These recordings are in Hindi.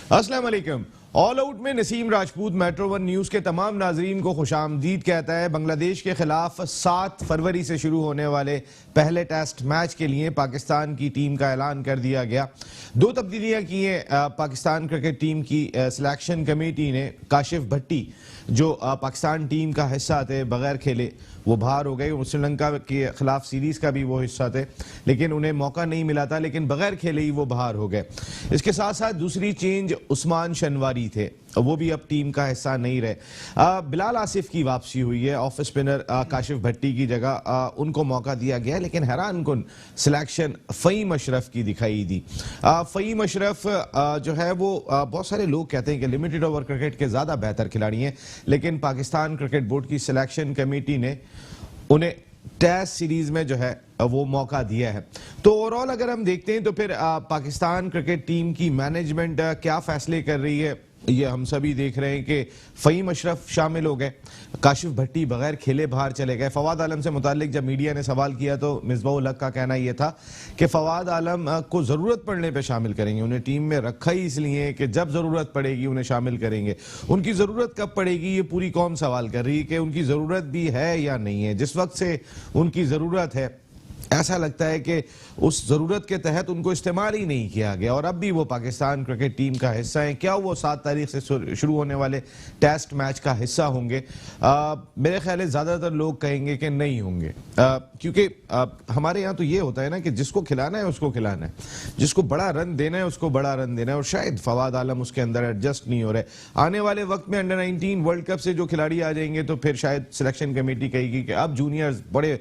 अस्सलाम वालेकुम। ऑल आउट में Naseem Rajput metro one news के तमाम नाजरीन को खुशामदीद कहता है। बांग्लादेश के खिलाफ 7 फरवरी से शुरू होने वाले पहले टेस्ट मैच के लिए पाकिस्तान की टीम का ऐलान कर दिया गया। 2 तब्दीलियां की हैं पाकिस्तान क्रिकेट टीम की सिलेक्शन कमेटी ने। काशिफ भट्टी जो पाकिस्तान टीम का हिस्सा थे, बगैर खेले वो बाहर हो गए। श्रीलंका के खिलाफ सीरीज का भी वो हिस्सा थे, लेकिन उन्हें मौका नहीं मिला था, लेकिन बगैर खेले ही वो बाहर हो गए। इसके साथ साथ दूसरी चेंज उस्मान शनवारी थे, वो भी अब टीम का हिस्सा नहीं रहे। बिलाल आसिफ की वापसी हुई है, ऑफ स्पिनर काशिफ भट्टी की जगह उनको मौका दिया गया, लेकिन हैरान कुन सिलेक्शन फ़हीम अशरफ की दिखाई दी। फ़हीम अशरफ जो है वो बहुत सारे लोग कहते हैं कि लिमिटेड ओवर क्रिकेट के ज़्यादा बेहतर खिलाड़ी हैं, लेकिन पाकिस्तान क्रिकेट बोर्ड की सिलेक्शन कमेटी ने उन्हें टेस्ट सीरीज में जो है वो मौका दिया है। तो ओवरऑल अगर हम देखते हैं तो फिर पाकिस्तान क्रिकेट टीम की मैनेजमेंट क्या फैसले कर रही है, ये हम सभी देख रहे हैं कि फ़हीम अशरफ शामिल हो गए, काशिफ भट्टी बगैर खेले बाहर चले गए। फवाद आलम से मुतालिक जब मीडिया ने सवाल किया तो मिसबाहुल हक का कहना यह था कि फवाद आलम को ज़रूरत पड़ने पे शामिल करेंगे, उन्हें टीम में रखा ही इसलिए कि जब ज़रूरत पड़ेगी उन्हें शामिल करेंगे। उनकी ज़रूरत कब पड़ेगी ये पूरी कौम सवाल कर रही है कि उनकी ज़रूरत भी है या नहीं है। जिस वक्त से उनकी ज़रूरत है ऐसा लगता है कि उस ज़रूरत के तहत उनको इस्तेमाल ही नहीं किया गया, और अब भी वो पाकिस्तान क्रिकेट टीम का हिस्सा हैं। क्या वो 7 तारीख से शुरू होने वाले टेस्ट मैच का हिस्सा होंगे? मेरे ख्याल है ज़्यादातर लोग कहेंगे कि नहीं होंगे, क्योंकि हमारे यहाँ तो ये होता है ना कि जिसको खिलाना है उसको खिलाना है, जिसको बड़ा रन देना है उसको बड़ा रन देना है, और शायद फवाद आलम उसके अंदर एडजस्ट नहीं हो रहे। आने वाले वक्त में अंडर 19 वर्ल्ड कप से जो खिलाड़ी आ जाएंगे तो फिर शायद सिलेक्शन कमेटी कहेगी कि अब जूनियर्स बड़े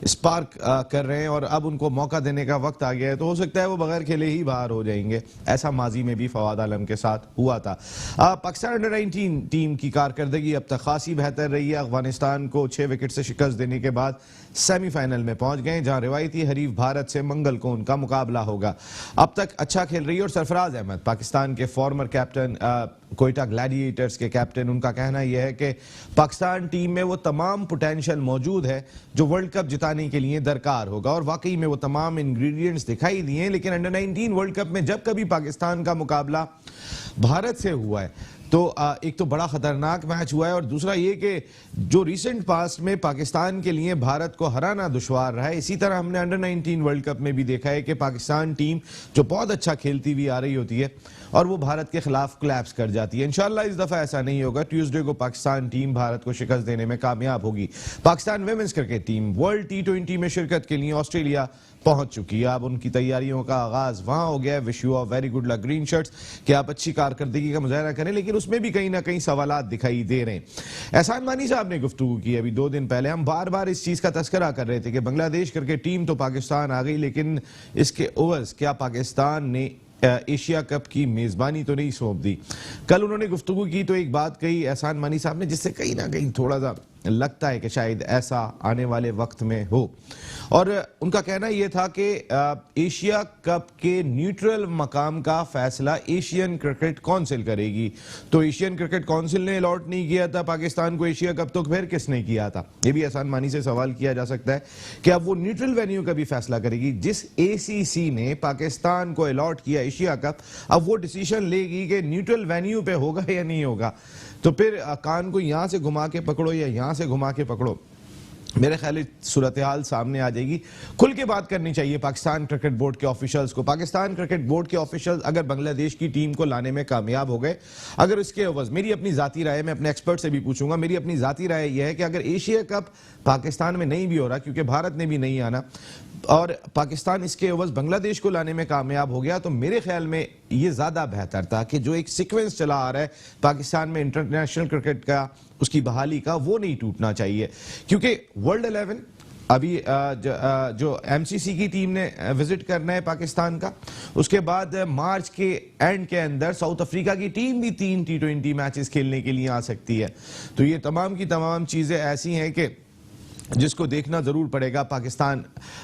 स्पार्क कर रहे हैं और अब उनको मौका देने का वक्त आ गया है, तो हो सकता है वो बगैर खेले ही बाहर हो जाएंगे। ऐसा माजी में भी फवाद आलम के साथ हुआ था। पाकिस्तान अंडर 19 टीम की कारकर्दगी अब तक खासी बेहतर रही है। अफगानिस्तान को 6 विकेट से शिकस्त देने के बाद सेमीफाइनल में पहुंच गए, जहां रिवायती हरीफ भारत से मंगल को उनका मुकाबला होगा। अब तक अच्छा खेल रही है, और सरफराज अहमद पाकिस्तान के फॉर्मर कैप्टन, कोयटा ग्लैडिएटर्स के कैप्टन, उनका कहना यह है कि पाकिस्तान टीम में वो तमाम पोटेंशियल मौजूद है जो वर्ल्ड कप जिताने के लिए दरकार होगा, और वाकई में वो तमाम इंग्रेडिएंट्स दिखाई दिए। लेकिन अंडर 19 वर्ल्ड कप में जब कभी पाकिस्तान का मुकाबला भारत से हुआ है तो एक तो बड़ा खतरनाक मैच हुआ है, और दूसरा ये कि जो रिसेंट पास्ट में पाकिस्तान के लिए भारत को हराना दुश्वार रहा है। इसी तरह हमने अंडर 19 वर्ल्ड कप में भी देखा है कि पाकिस्तान टीम जो बहुत अच्छा खेलती हुई आ रही होती है और वो भारत के खिलाफ कोलैप्स कर जाती है। इंशाल्लाह इस दफा ऐसा नहीं होगा। ट्यूसडे को पाकिस्तान टीम भारत को शिकस्त देने में कामयाब होगी। Pakistan women's cricket team world T20 में शिरकत के लिए ऑस्ट्रेलिया पहुंच चुकी है। अब उनकी तैयारियों का आगाज वहां हो गया है। Wish you of very good luck green shirts कि आप अच्छी कारकर्दगी का मुजाहरा करें, लेकिन उसमें भी कहीं ना कहीं सवालात दिखाई दे रहे हैं। एहसान मानी साहब ने गुफ्तगू की अभी 2 दिन पहले। हम बार बार इस चीज का तस्करा कर रहे थे कि बांग्लादेश क्रिकेट टीम तो पाकिस्तान आ गई, लेकिन इसके ओवर्स क्या पाकिस्तान ने एशिया कप की मेजबानी तो नहीं सौंप दी। कल उन्होंने गुफ्तगू की तो एक बात कही एहसान मानी साहब ने, जिससे कहीं ना कहीं थोड़ा सा लगता है कि शायद ऐसा आने वाले वक्त में हो, और उनका कहना यह था कि एशिया कप के न्यूट्रल मकाम का फैसला एशियन क्रिकेट काउंसिल करेगी। तो एशियन क्रिकेट काउंसिल ने अलॉट नहीं किया था पाकिस्तान को एशिया कप, तो फिर किसने किया था? ये भी एहसान मानी से सवाल किया जा सकता है कि अब वो न्यूट्रल वेन्यू का भी फैसला करेगी। जिस ACC ने पाकिस्तान को अलॉट किया एशिया कप, अब वो डिसीजन लेगी कि न्यूट्रल वेन्यू पे होगा या नहीं होगा। तो फिर कान को यहां से घुमा के पकड़ो या यहां से घुमा के पकड़ो, मेरे ख्याल सूरत हाल सामने आ जाएगी। खुल के बात करनी चाहिए पाकिस्तान क्रिकेट बोर्ड के ऑफिशियल्स को। पाकिस्तान क्रिकेट बोर्ड के ऑफिशियल्स अगर बांग्लादेश की टीम को लाने में कामयाब हो गए, अगर इसके एवज, मेरी अपनी जाती राय, मैं अपने एक्सपर्ट से भी पूछूंगा, मेरी अपनी जाती राय यह है कि अगर एशिया कप पाकिस्तान में नहीं भी हो रहा, क्योंकि भारत ने भी नहीं आना, और पाकिस्तान इसके एवज बांग्लादेश को लाने में कामयाब हो गया, तो मेरे ख्याल में ये ज्यादा बेहतर था कि जो एक सीक्वेंस चला आ रहा है पाकिस्तान में इंटरनेशनल क्रिकेट का, उसकी बहाली का, वो नहीं टूटना चाहिए। क्योंकि वर्ल्ड 11 अभी जो MCC की टीम ने विजिट करना है पाकिस्तान का, उसके बाद मार्च के एंड के अंदर साउथ अफ्रीका की टीम भी 3 T20 मैचेस खेलने के लिए आ सकती है। तो ये तमाम की तमाम चीजें ऐसी हैं कि जिसको देखना जरूर पड़ेगा पाकिस्तान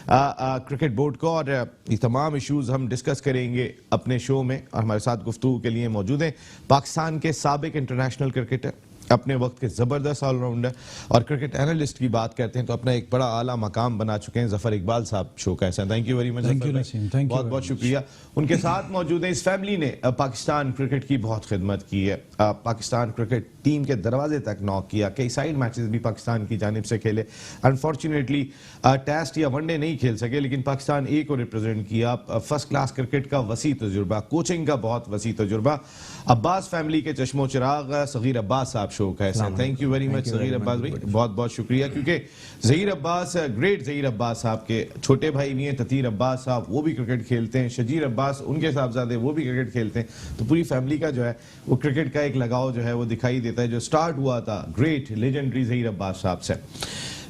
क्रिकेट बोर्ड को, और ये तमाम इश्यूज हम डिस्कस करेंगे अपने शो में। और हमारे साथ गुफ्तगू के लिए मौजूद हैं पाकिस्तान के साबिक इंटरनेशनल क्रिकेटर अपने वक्त के ज़बरदस्त ऑलराउंडर और क्रिकेट एनालिस्ट की बात करते हैं तो अपना एक बड़ा आला मकाम बना चुके हैं ज़फ़र इकबाल साहब शो का ऐसा। थैंक यू वेरी मच, बहुत बहुत शुक्रिया। उनके साथ मौजूद हैं। इस फैमिली ने पाकिस्तान क्रिकेट की बहुत खिदमत की है, पाकिस्तान क्रिकेट टीम के दरवाजे तक नॉक किया, कई साइड मैचेस भी पाकिस्तान की जानिब से खेले। अनफॉर्चुनेटली टेस्ट या वनडे नहीं खेल सके, लेकिन पाकिस्तान ए को रिप्रेजेंट किया। फर्स्ट क्लास क्रिकेट का वसी तजुर्बा, कोचिंग का बहुत वसी तजुर्बा। अब्बास फैमिली के चश्मो चिराग सगीर अब्बास साहब शो का ऐसा। Thank you very much Sagheer Abbas भाई, बहुत बहुत शुक्रिया। क्योंकि ज़हीर अब्बास, ग्रेट ज़हीर अब्बास साहब के छोटे भाई भी हैं, ततीर अब्बास साहब, वो भी क्रिकेट खेलते हैं। शजीर अब्बास उनके साहबजादे, वो भी क्रिकेट खेलते हैं। तो पूरी फैमिली का जो है वो क्रिकेट का एक लगाव जो है वो दिखाई देता है, जो स्टार्ट हुआ था ग्रेट लेजेंडरी ज़हीर अब्बास साहब से।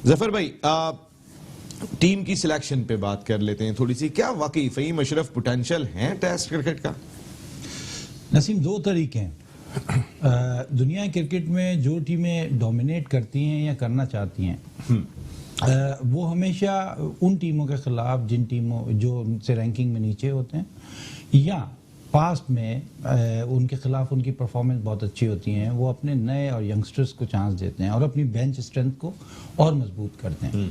ज़फ़र भाई, टीम की सिलेक्शन पे बात कर लेते हैं थोड़ी सी। क्या वाकई फ़हीम अशरफ पोटेंशियल हैं टेस्ट क्रिकेट का? नसीम, दो तरीके हैं। दुनिया क्रिकेट में जो टीमें डोमिनेट करती हैं या करना चाहती हैं वो हमेशा उन टीमों के खिलाफ जिन टीमों जो उनसे रैंकिंग में नीचे होते हैं या पास्ट में उनके खिलाफ उनकी परफॉर्मेंस बहुत अच्छी होती हैं, वो अपने नए और यंगस्टर्स को चांस देते हैं और अपनी बेंच स्ट्रेंथ को और मजबूत करते हैं।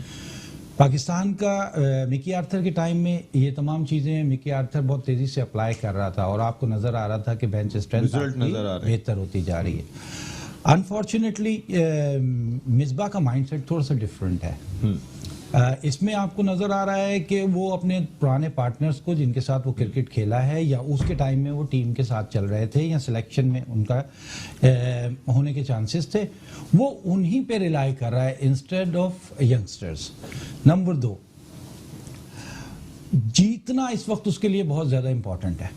पाकिस्तान का मिकी आर्थर के टाइम में ये तमाम चीज़ें मिकी आर्थर बहुत तेज़ी से अप्लाई कर रहा था और आपको नज़र आ रहा था कि बेंच स्ट्रेंथ बेहतर होती जा रही है। अनफॉर्चुनेटली मिसबा का माइंडसेट थोड़ा सा डिफरेंट है। इसमें आपको नज़र आ रहा है कि वो अपने पुराने पार्टनर्स को जिनके साथ वो क्रिकेट खेला है या उसके टाइम में वो टीम के साथ चल रहे थे या सिलेक्शन में उनका होने के चांसेस थे, वो उन्हीं पे रिलाई कर रहा है इंस्टेड ऑफ यंगस्टर्स। नंबर 2, जीतना इस वक्त उसके लिए बहुत ज़्यादा इंपॉर्टेंट है।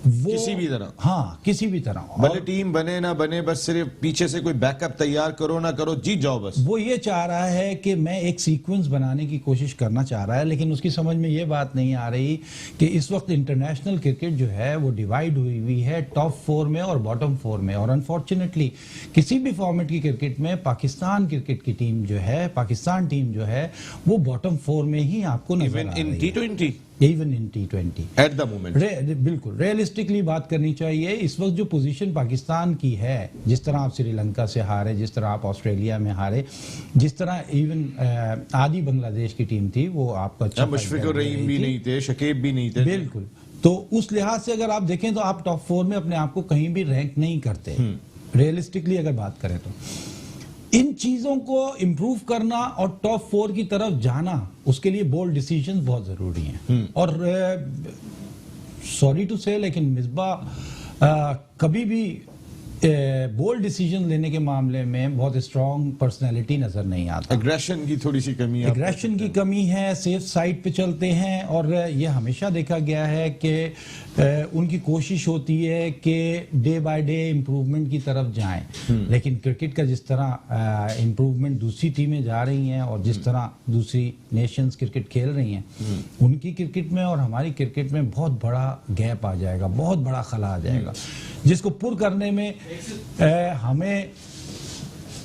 वो किसी भी तरह, हाँ किसी भी तरह, भले टीम बने ना बने, बस सिर्फ पीछे से कोई बैकअप तैयार करो ना करो, जीत जाओ बस। वो ये चाह रहा है कि मैं एक सीक्वेंस बनाने की कोशिश करना चाह रहा है, लेकिन उसकी समझ में ये बात नहीं आ रही कि इस वक्त इंटरनेशनल क्रिकेट जो है वो डिवाइड हुई है टॉप 4 में और बॉटम 4 में। और अनफॉर्चुनेटली किसी भी फॉर्मेट की क्रिकेट में पाकिस्तान क्रिकेट की टीम जो है, पाकिस्तान टीम जो है वो बॉटम 4 में ही आपको नजर आ रही है। Even in T20 at the moment. बिल्कुल रियलिस्टिकली बात करनी चाहिए। इस वक्त जो पोजीशन पाकिस्तान की है, जिस तरह आप श्रीलंका से हारे, जिस तरह आप ऑस्ट्रेलिया में हारे, जिस तरह इवन आदि बांग्लादेश की टीम थी वो आपका अच्छा, मुशफिकुर रहीम भी नहीं थे, शकीब भी नहीं थे। बिल्कुल। तो उस लिहाज से अगर आप देखें तो आप टॉप 4 में अपने आप को कहीं भी रैंक नहीं करते रियलिस्टिकली अगर बात करें तो। इन चीजों को इंप्रूव करना और टॉप 4 की तरफ जाना, उसके लिए बोल्ड डिसीजंस बहुत जरूरी हैं। और सॉरी टू से, लेकिन मिसबा कभी भी बोल्ड डिसीजन लेने के मामले में बहुत स्ट्रांग पर्सनैलिटी नजर नहीं आता। एग्रेशन की थोड़ी सी कमी है, एग्रेशन की कमी है, सेफ साइड पे चलते हैं। और ये हमेशा देखा गया है कि उनकी कोशिश होती है कि डे बाय डे इम्प्रूवमेंट की तरफ जाएं, लेकिन क्रिकेट का जिस तरह इम्प्रूवमेंट दूसरी टीमें जा रही हैं और जिस तरह दूसरी नेशंस क्रिकेट खेल रही हैं, उनकी क्रिकेट में और हमारी क्रिकेट में बहुत बड़ा गैप आ जाएगा, बहुत बड़ा खला आ जाएगा, जिसको पुर करने में हमें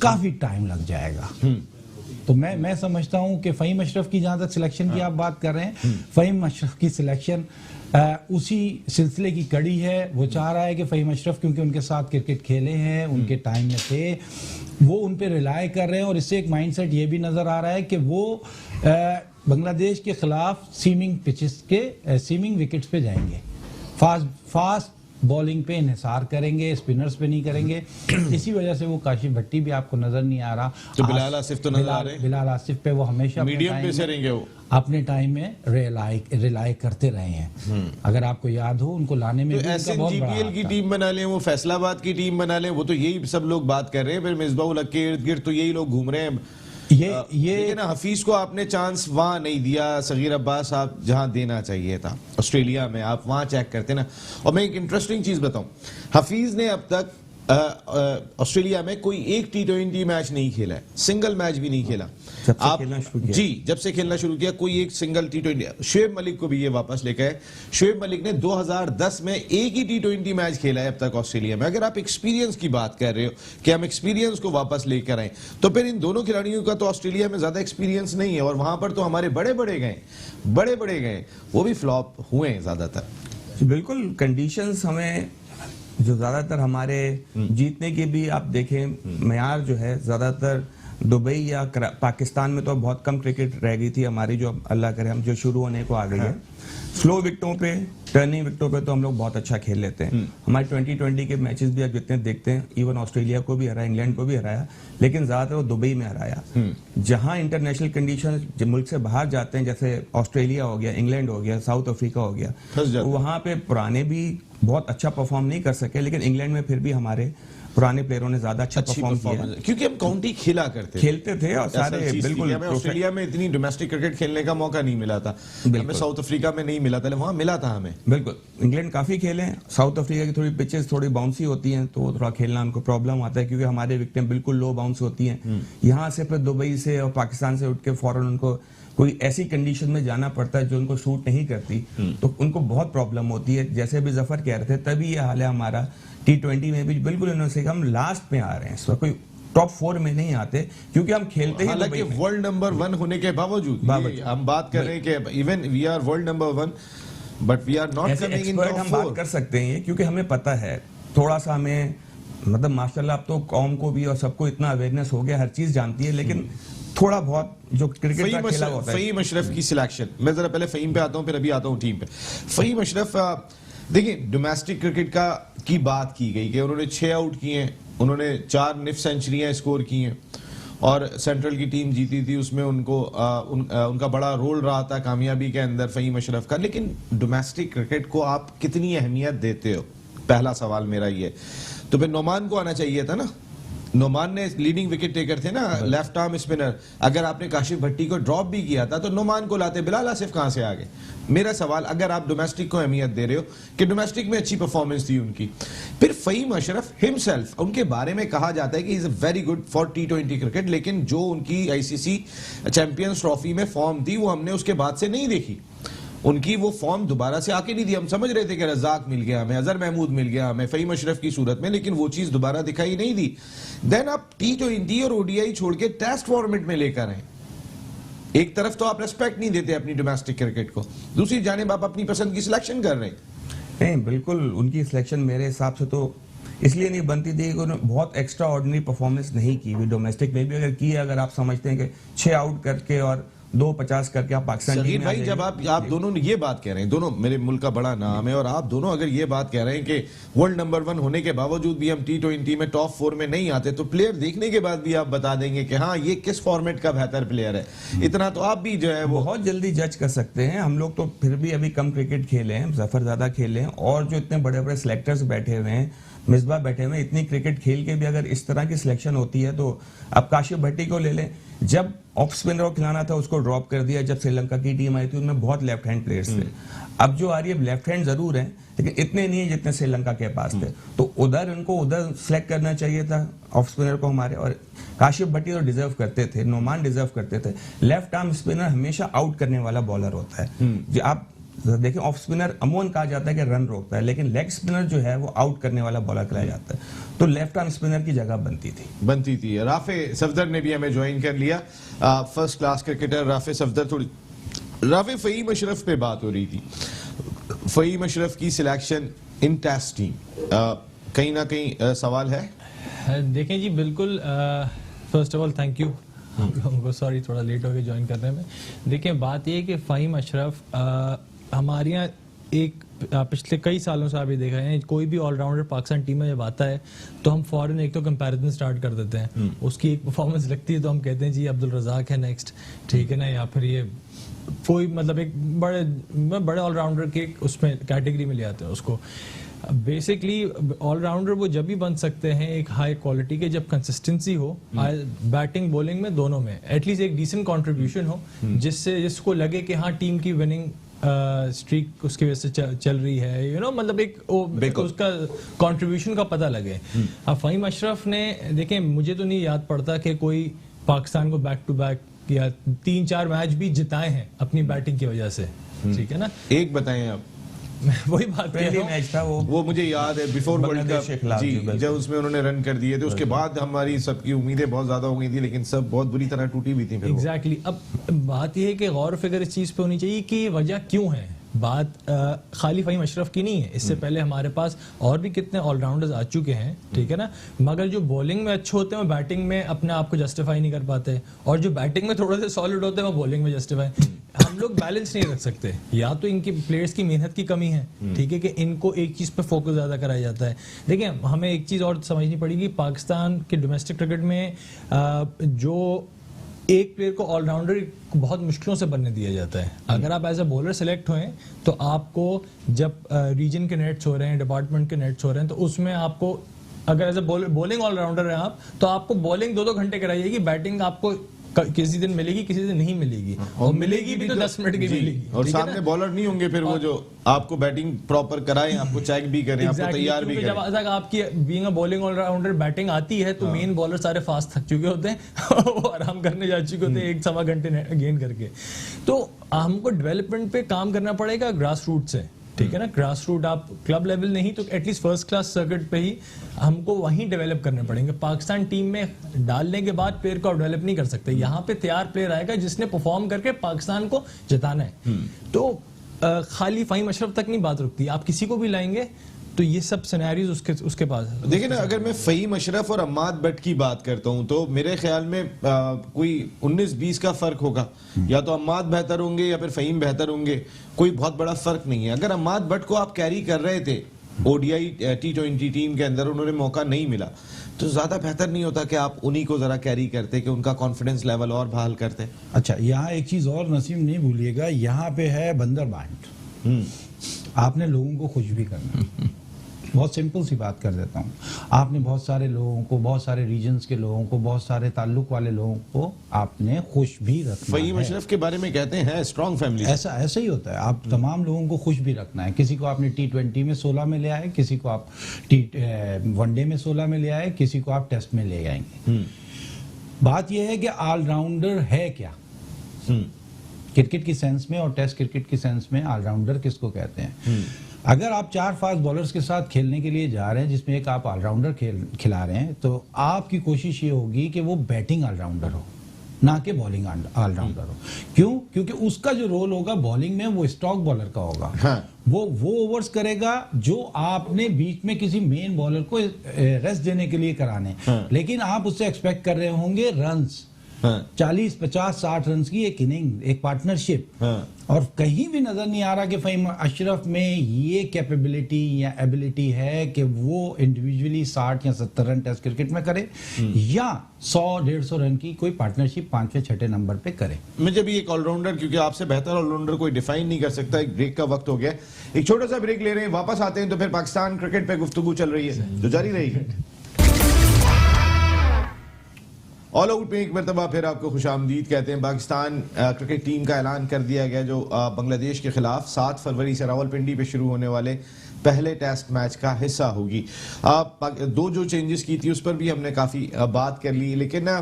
काफी टाइम लग जाएगा। तो मैं समझता हूं कि फ़हीम अशरफ की, जहां तक सिलेक्शन की आप बात कर रहे हैं, फ़हीम अशरफ की सिलेक्शन उसी सिलसिले की कड़ी है। वो चाह रहा है कि फ़हीम अशरफ क्योंकि उनके साथ क्रिकेट खेले हैं, उनके टाइम में थे, वो उन पे रिलाई कर रहे हैं। और इससे एक माइंडसेट ये भी नजर आ रहा है कि वो बांग्लादेश के खिलाफ सीमिंग पिचेस के सीमिंग विकेट्स पे जाएंगे, फास्ट बॉलिंग पे इन्हिसार करेंगे, स्पिनर्स पे नहीं करेंगे। इसी वजह से वो काशिफ भट्टी भी आपको नजर नहीं आ रहा। तो बिलाल आसिफ तो नजर आ रहे हैं। बिलाल आसिफ पे वो हमेशा मीडियम पे से रहेंगे, वो अपने टाइम में रिलाई करते रहे हैं। अगर आपको याद हो, उनको लाने में तो SNGPL की टीम बना लें, वो फैसलाबाद की टीम बना लें, वो तो यही सब लोग बात कर रहे हैं। फिर मिसबाह उल हक के इर्द गिर्द तो यही लोग घूम रहे हैं। ये ना, हफीज को आपने चांस वहां नहीं दिया, सगीर अब्बास साहब जहां देना चाहिए था ऑस्ट्रेलिया में, आप वहां चेक करते ना। और मैं एक इंटरेस्टिंग चीज बताऊं, हफीज ने अब तक ऑस्ट्रेलिया में कोई एक T20 मैच नहीं खेला है, सिंगल मैच भी नहीं खेला। आप जी, जब से खेलना शुरू किया कोई एक सिंगल T20। शुएब मलिक को भी ये वापस लेकर आए। शुएब मलिक ने 2010 में एक ही T20 मैच खेला है अब तक ऑस्ट्रेलिया में। अगर आप एक्सपीरियंस की बात कर रहे हो कि हम एक्सपीरियंस को वापस लेकर आए, तो फिर इन दोनों खिलाड़ियों का तो ऑस्ट्रेलिया में ज्यादा एक्सपीरियंस नहीं है, और वहां पर तो हमारे बड़े बड़े गए, वो भी फ्लॉप हुए हैं ज्यादातर। बिल्कुल, कंडीशंस हमें जो ज्यादातर हमारे जीतने की भी आप देखें मयार जो है, ज्यादातर दुबई या पाकिस्तान में तो बहुत कम क्रिकेट रह गई थी हमारी, जो अल्लाह करे हम जो शुरू होने को आ गई है। स्लो विकेटों पे, टर्निंग विकेटों पे तो हम लोग बहुत अच्छा खेल लेते हैं। हमारे 2020 के मैचेस भी आप जितने देखते हैं, इवन ऑस्ट्रेलिया को भी हराया, इंग्लैंड को भी हराया, लेकिन ज्यादातर वो दुबई में हराया। जहां इंटरनेशनल कंडीशन मुल्क से बाहर जाते हैं, जैसे ऑस्ट्रेलिया हो गया, इंग्लैंड हो गया, साउथ अफ्रीका हो गया, तो वहां पे पुराने भी बहुत अच्छा परफॉर्म नहीं कर सके, लेकिन इंग्लैंड में फिर भी हमारे पुराने प्लेयरों ने ज्यादा अच्छा परफॉर्म किया, क्योंकि हम काउंटी खेलते थे और सारे बिल्कुल। हमें ऑस्ट्रेलिया में इतनी डोमेस्टिक क्रिकेट खेलने का मौका नहीं मिला था, हमें साउथ अफ्रीका में नहीं मिला था, वहां मिला था हमें। बिल्कुल, इंग्लैंड काफी खेले, साउथ अफ्रीका की थोड़ी पिचेस थोड़ी बाउंसी होती हैं, तो थोड़ा खेलना उनको प्रॉब्लम आता है, क्योंकि हमारे विकेटें बिल्कुल लो बाउंस होती हैं। यहाँ से फिर दुबई से और पाकिस्तान से उठ के फौरन उनको कोई ऐसी कंडीशन में जाना पड़ता है जो उनको सूट नहीं करती, तो उनको बहुत प्रॉब्लम होती है। जैसे भी जफर कह रहे थे, तभी ये हाल है हमारा T20 में भी। बिल्कुल इन्होंने से हम लास्ट में आ रहे हैं, इस वक्त कोई टॉप 4 में नहीं आते, क्योंकि हम खेलते ही हालांकि वर्ल्ड नंबर 1 होने के बावजूद हम बात कर रहे हैं कि even we are world number 1 but we are not coming in top 4। हम बात कर सकते हैं क्योंकि हमें पता है, थोड़ा सा हमें मतलब माशाल्लाह अब तो कौम को भी और सबको इतना अवेयरनेस हो गया, हर चीज जानती है, लेकिन थोड़ा बहुत जो क्रिकेट का खेला होता है। फहीम अशरफ की सिलेक्शन, मैं जरा पहले फहीम पे आता हूं, फिर अभी आता हूं टीम पे। फहीम अशरफ, देखिए डोमेस्टिक क्रिकेट की बात की गई कि उन्होंने 6 आउट किए हैं, उन्होंने 4 निफ सेंचुरियां स्कोर की हैं और सेंट्रल की टीम जीती थी, उसमें उनका बड़ा रोल रहा था कामयाबी के अंदर फहीम अशरफ का। लेकिन डोमेस्टिक क्रिकेट को आप कितनी अहमियत देते हो, पहला सवाल मेरा ये। तो फिर नोमान को आना चाहिए था ना, नोमान ने लीडिंग विकेट टेकर थे ना, लेफ्ट आर्म स्पिनर। अगर आपने काशिफ भट्टी को ड्रॉप भी किया था तो नोमान को लाते, बिलाल आसिफ कहां से आ गए? मेरा सवाल, अगर आप डोमेस्टिक को अहमियत दे रहे हो कि डोमेस्टिक में अच्छी परफॉर्मेंस थी उनकी, फिर फहीम अशरफ हिमसेल्फ, उनके बारे में कहा जाता है कि is very good for T20 cricket, लेकिन जो उनकी ICC चैंपियंस ट्रॉफी में फॉर्म थी वो हमने उसके बाद से नहीं देखी। उनकी वो फॉर्म दोबारा से आके नहीं दी। हम समझ रहे थे कि रज़ाक मिल गया हमें, अजहर महमूद मिल गया हमें फहीम अशरफ की सूरत में, लेकिन वो चीज दोबारा दिखाई नहीं दी। देन आप T20 और ODI छोड़ के टेस्ट फॉर्मेट में लेकर आए। एक तरफ तो आप रेस्पेक्ट नहीं देते अपनी डोमेस्टिक क्रिकेट को, दूसरी जानिब आप अपनी पसंद की सिलेक्शन कर रहे हैं। नहीं, बिल्कुल उनकी सिलेक्शन मेरे हिसाब से तो इसलिए नहीं बनती थी कि उन्होंने बहुत एक्स्ट्रा ऑर्डिनरी परफॉर्मेंस नहीं की हुई डोमेस्टिक में भी। अगर की, अगर आप समझते हैं कि 6 आउट करके और 2-50 करके आप पाकिस्तान टीम में भाई, जब आप दोनों ये बात कह रहे हैं, दोनों मेरे मुल्क का बड़ा नाम है, और आप दोनों अगर ये बात कह रहे हैं कि वर्ल्ड नंबर 1 होने के बावजूद भी हम T20 में टॉप 4 में नहीं आते, तो प्लेयर देखने के बाद भी आप बता देंगे कि हाँ ये किस फॉर्मेट का बेहतर प्लेयर है। इतना तो आप भी जो है वो बहुत जल्दी जज कर सकते हैं। हम लोग तो फिर भी अभी कम क्रिकेट खेले हैं, जफर ज्यादा खेले हैं, और जो इतने बड़े बड़े सिलेक्टर्स बैठे हुए हैं, मिसबा बैठे हुए हैं, इतनी क्रिकेट खेल के भी अगर इस तरह की सिलेक्शन होती है, तो अब काशिफ भट्टी को ले लें, जब ऑफ स्पिनर को खिलाना था उसको ड्रॉप कर दिया। जब श्रीलंका की टीम आई थी उनमें बहुत लेफ्ट हैंड प्लेयर्स थे, अब जो आ रही है लेफ्ट हैंड जरूर है, लेकिन इतने नहीं है जितने श्रीलंका के पास थे, तो उधर उनको उधर सेलेक्ट करना चाहिए था ऑफ स्पिनर को हमारे। और काशिफ भट्टी तो डिजर्व करते थे, नोमान डिजर्व करते थे। लेफ्ट आर्म स्पिनर हमेशा आउट करने वाला बॉलर होता है। जो आप देखिए, ऑफ स्पिनर अमूमन कहा जाता है कि रन रोकता है, लेकिन लेग स्पिनर जो है वो आउट करने वाला बॉलर कहा जाता है, तो लेफ्ट आर्म स्पिनर की जगह बनती थी। राफे सफदर ने भी हमें ज्वाइन कर लिया, first class cricketer Rafay Safdar. Rafay, Faheem Ashraf पे बात हो रही थी, फहीम अशरफ की सिलेक्शन इन टेस्ट टीम, कहीं ना कहीं सवाल है। देखें जी, बिल्कुल, first of all thank you हमको, सॉरी थोड़ा लेट हो गया ज्वाइन करने में। देखें, बात ये है कि फहीम अशरफ हमारे यहाँ एक पिछले कई सालों से आप ये देखा है, कोई भी ऑलराउंडर पाकिस्तान टीम में जब आता है तो हम फौरन एक तो कंपैरिजन स्टार्ट कर देते हैं। उसकी एक परफॉर्मेंस लगती है तो हम कहते हैं जी अब्दुल रज़ाक है नेक्स्ट, ठीक है ना, या फिर ये कोई मतलब एक बड़े ऑलराउंडर के उसमें कैटेगरी में ले आते हैं उसको। बेसिकली ऑलराउंडर वो जब भी बन सकते हैं एक हाई क्वालिटी के, जब कंसिस्टेंसी हो बैटिंग बॉलिंग में दोनों में, एटलीस्ट एक डिसेंट कंट्रीब्यूशन हो, जिसको लगे कि हाँ टीम की विनिंग स्ट्रीक उसकी वजह से चल रही है, यू नो, मतलब एक उसका कंट्रीब्यूशन का पता लगे। अब फहीम अशरफ ने, देखें, मुझे तो नहीं याद पड़ता कि कोई पाकिस्तान को बैक टू बैक या 3-4 मैच भी जिताए हैं अपनी बैटिंग की वजह से, ठीक है ना। एक बताएं आप। वही बात मैच था वो मुझे याद है, बिफोर वर्ल्ड कप जी, जब उसमें उन्होंने रन कर दिए थे, उसके बाद हमारी सबकी उम्मीदें बहुत ज्यादा हो गई थी, लेकिन सब बहुत बुरी तरह टूटी हुई थी। एग्जैक्टली। अब बात यह है कि गौर फिक्र इस चीज पे होनी चाहिए कि वजह क्यों है बात खाली फ़हीम अशरफ की नहीं है, इससे पहले हमारे पास और भी कितने ऑलराउंडर्स आ चुके हैं, ठीक है ना, मगर जो बॉलिंग में अच्छे होते हैं वो बैटिंग में अपने आप को जस्टिफाई नहीं कर पाते, और जो बैटिंग में थोड़े से सॉलिड होते हैं वो बॉलिंग में जस्टिफाई। हम लोग बैलेंस नहीं रख सकते, या तो इनकी प्लेयर्स की मेहनत की कमी है, ठीक है, कि इनको एक चीज पे फोकस ज्यादा कराया जाता है। देखिए, हमें एक चीज और समझनी पड़ेगी, पाकिस्तान के डोमेस्टिक क्रिकेट में जो एक प्लेयर को ऑलराउंडर बहुत मुश्किलों से बनने दिया जाता है। अगर आप एज ए बॉलर सेलेक्ट हुए तो आपको जब रीजन के नेट्स हो रहे हैं, डिपार्टमेंट के नेट्स हो रहे हैं, तो उसमें आपको अगर एज ए बॉलिंग ऑलराउंडर है आप, तो आपको बॉलिंग 2-2 घंटे कराई जाएगी, बैटिंग आपको किसी दिन मिलेगी, किसी दिन नहीं मिलेगी, और मिलेगी भी तो 10 मिनट की मिलेगी, और सामने बॉलर नहीं होंगे फिर वो जो आपको बैटिंग प्रॉपर कराएं, आपको चेक भी करें, आपको तैयार भी करें। जब तक आपकी being a bowling allrounder batting आती है तो मेन बॉलर सारे फास्ट थक चुके होते हैं वो आराम करने जा चुके होते हैं 1-1.25 घंटे गेन करके। तो हमको डेवलपमेंट पे काम करना पड़ेगा ग्रास रूट से, ठीक है ना। ग्रास रूट आप क्लब लेवल नहीं तो एटलीस्ट फर्स्ट क्लास सर्किट पे ही हमको वहीं डेवलप करने पड़ेंगे। पाकिस्तान टीम में डालने के बाद प्लेयर को डेवलप नहीं कर सकते, यहाँ पे तैयार प्लेयर आएगा जिसने परफॉर्म करके पाकिस्तान को जिताना है। तो खाली फ़हीम अशरफ तक नहीं बात रुकती, आप किसी को भी लाएंगे तो ये सब सिनेरियोज उसके पास है। देखिए ना, अगर मैं फ़हीम अशरफ और अम्माद भट्ट की बात करता हूं तो मेरे ख्याल में कोई 19-20 का फर्क होगा, या तो अम्माद बेहतर होंगे या फिर फ़हीम बेहतर होंगे, कोई बहुत बड़ा फर्क नहीं है। अगर अम्माद भट्ट को आप कैरी कर रहे थे ओडीआई T20 टीम के अंदर, उन्होंने मौका नहीं मिला, तो ज्यादा बेहतर नहीं होता कि आप उन्हीं को जरा कैरी करते, कि उनका कॉन्फिडेंस लेवल और बहाल करते? अच्छा, यहाँ एक चीज और नसीम नहीं भूलिएगा, यहाँ पे है बंदरबांट, आपने लोगों को खुश भी करना। बहुत सिंपल सी बात कर देता हूँ, आपने बहुत सारे लोगों को, बहुत सारे रीजन्स के लोगों को, बहुत सारे ताल्लुक वाले लोगों को आपने खुश भी रखना है। फ़हीम अशरफ के बारे में कहते हैं स्ट्रॉन्ग फैमिली, ऐसा ही होता है, आप तमाम लोगों को खुश भी रखना है। किसी को आपने T20 में 16 में ले आए, किसी को आप वनडे में 16 में ले आए, किसी को आप टेस्ट में ले आएंगे। बात यह है कि ऑलराउंडर है क्या क्रिकेट की सेंस में, और टेस्ट क्रिकेट की सेंस में ऑलराउंडर किसको कहते हैं। अगर आप 4 फास्ट बॉलर्स के साथ खेलने के लिए जा रहे हैं, जिसमें एक आप ऑलराउंडर खिला रहे हैं, तो आपकी कोशिश ये होगी कि वो बैटिंग ऑलराउंडर हो, ना कि बॉलिंग ऑलराउंडर हो। क्यों? क्योंकि उसका जो रोल होगा बॉलिंग में वो स्टॉक बॉलर का होगा। हाँ। वो ओवर्स करेगा जो आपने बीच में किसी मेन बॉलर को रेस्ट देने के लिए कराने। हाँ। लेकिन आप उससे एक्सपेक्ट कर रहे होंगे रन्स, 40, 50, 60 रन की एक इनिंग, एक पार्टनरशिप। और कहीं भी नजर नहीं आ रहा कि फ़हीम अशरफ में ये कैपेबिलिटी या एबिलिटी है कि वो इंडिविजुअली 60 या 70 रन टेस्ट क्रिकेट में करे, या 100-150 रन की कोई पार्टनरशिप 5वें-6ठे नंबर पे करे। मुझे भी एक ऑलराउंडर, क्योंकि आपसे बेहतर ऑलराउंडर कोई डिफाइन नहीं कर सकता। एक ब्रेक का वक्त हो गया, एक छोटा सा ब्रेक ले रहे हैं, वापस आते हैं तो फिर पाकिस्तान क्रिकेट पे गुफ्तगू चल रही है जो जारी रहेगी। ऑल आउट में एक मरतबा फिर आपको खुशामदीद कहते हैं। पाकिस्तान क्रिकेट टीम का ऐलान कर दिया गया जो बांग्लादेश के खिलाफ 7 फरवरी से रावलपिंडी पे शुरू होने वाले पहले टेस्ट मैच का हिस्सा होगी। 2 जो चेंजेस की थी उस पर भी हमने काफ़ी बात कर ली, लेकिन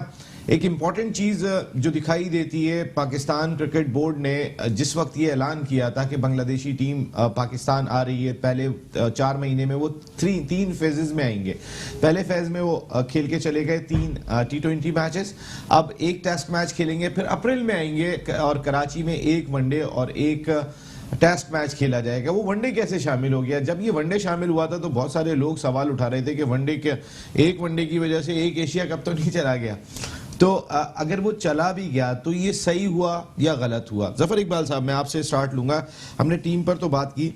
एक इम्पॉर्टेंट चीज़ जो दिखाई देती है, पाकिस्तान क्रिकेट बोर्ड ने जिस वक्त ये ऐलान किया था कि बांग्लादेशी टीम पाकिस्तान आ रही है, पहले 4 महीने में वो 3 फेजेस में आएंगे। पहले फेज में वो खेल के चले गए 3 T20 मैचेस, अब 1 टेस्ट मैच खेलेंगे, फिर अप्रैल में आएंगे और कराची में 1 वनडे और 1 टेस्ट मैच खेला जाएगा। वो वनडे कैसे शामिल हो गया? जब ये वनडे शामिल हुआ था तो बहुत सारे लोग सवाल उठा रहे थे कि वनडे के 1 वनडे की वजह से 1 एशिया कप तो नहीं चला गया। तो अगर वो चला भी गया तो ये सही हुआ या गलत हुआ? जफर इकबाल साहब, मैं आपसे स्टार्ट लूंगा। हमने टीम पर तो बात की,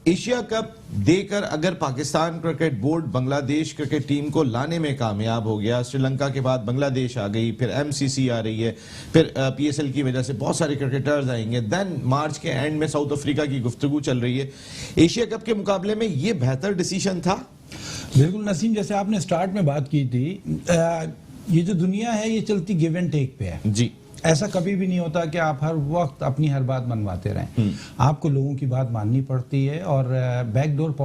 एशिया कप देकर अगर Pakistan cricket board Bangladesh cricket team को लाने में कामयाब हो गया, श्रीलंका के बाद बांग्लादेश आ गई, फिर MCC आ रही है, फिर PSL की वजह से बहुत सारे क्रिकेटर्स आएंगे, देन मार्च के एंड में साउथ अफ्रीका की गुफ्तगू चल रही है, एशिया कप के मुकाबले में ये बेहतर डिसीजन था? बिल्कुल नसीम, जैसे आपने स्टार्ट में बात की थी, ये जो दुनिया है ये चलती गिव एंड टेक पे है जी। ऐसा कभी भी नहीं होता कि आप हर वक्त अपनी हर बात मनवाते रहें। आपको लोगों की बात माननी पड़ती है, और बैकडोर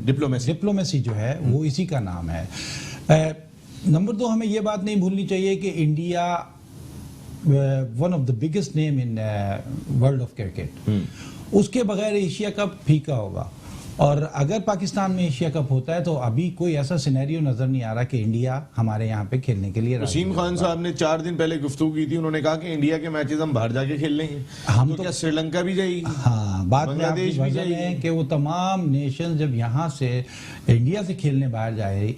डिप्लोमेसी जो है वो इसी का नाम है। नंबर 2, हमें ये बात नहीं भूलनी चाहिए कि India one of the biggest name in world of cricket, उसके बगैर एशिया कप फीका होगा। और अगर पाकिस्तान में एशिया कप होता है तो अभी कोई ऐसा सिनेरियो नजर नहीं आ रहा कि इंडिया हमारे यहाँ पे खेलने के लिए राजी वसीम खान साहब ने 4 दिन पहले गुफ्तगू की थी, उन्होंने कहा कि इंडिया के मैचेस हम बाहर जाके खेल लेंगे। हम तो क्या श्रीलंका भी जाएगी? हाँ, बात में बांग्लादेश आपकी भी वजह है जाएगी। कि वो तमाम नेशन जब यहाँ से इंडिया से खेलने बाहर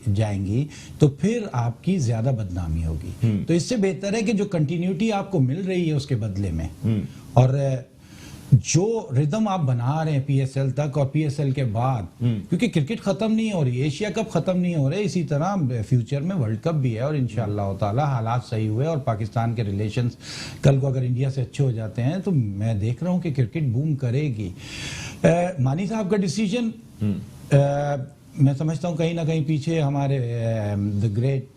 जाएंगी तो फिर आपकी ज्यादा बदनामी होगी। तो इससे बेहतर है कि जो कंटिन्यूटी आपको मिल रही है उसके बदले में, और जो रिदम आप बना रहे हैं पीएसएल तक और पीएसएल के बाद, क्योंकि क्रिकेट खत्म नहीं हो रही, एशिया कप खत्म नहीं हो रहे, इसी तरह फ्यूचर में वर्ल्ड कप भी है और इंशाअल्लाह ताला हालात सही हुए और पाकिस्तान के रिलेशंस कल को अगर इंडिया से अच्छे हो जाते हैं तो मैं देख रहा हूं कि क्रिकेट बूम करेगी। मानी साहब का डिसीजन मैं समझता हूं कहीं ना कहीं पीछे हमारे द ग्रेट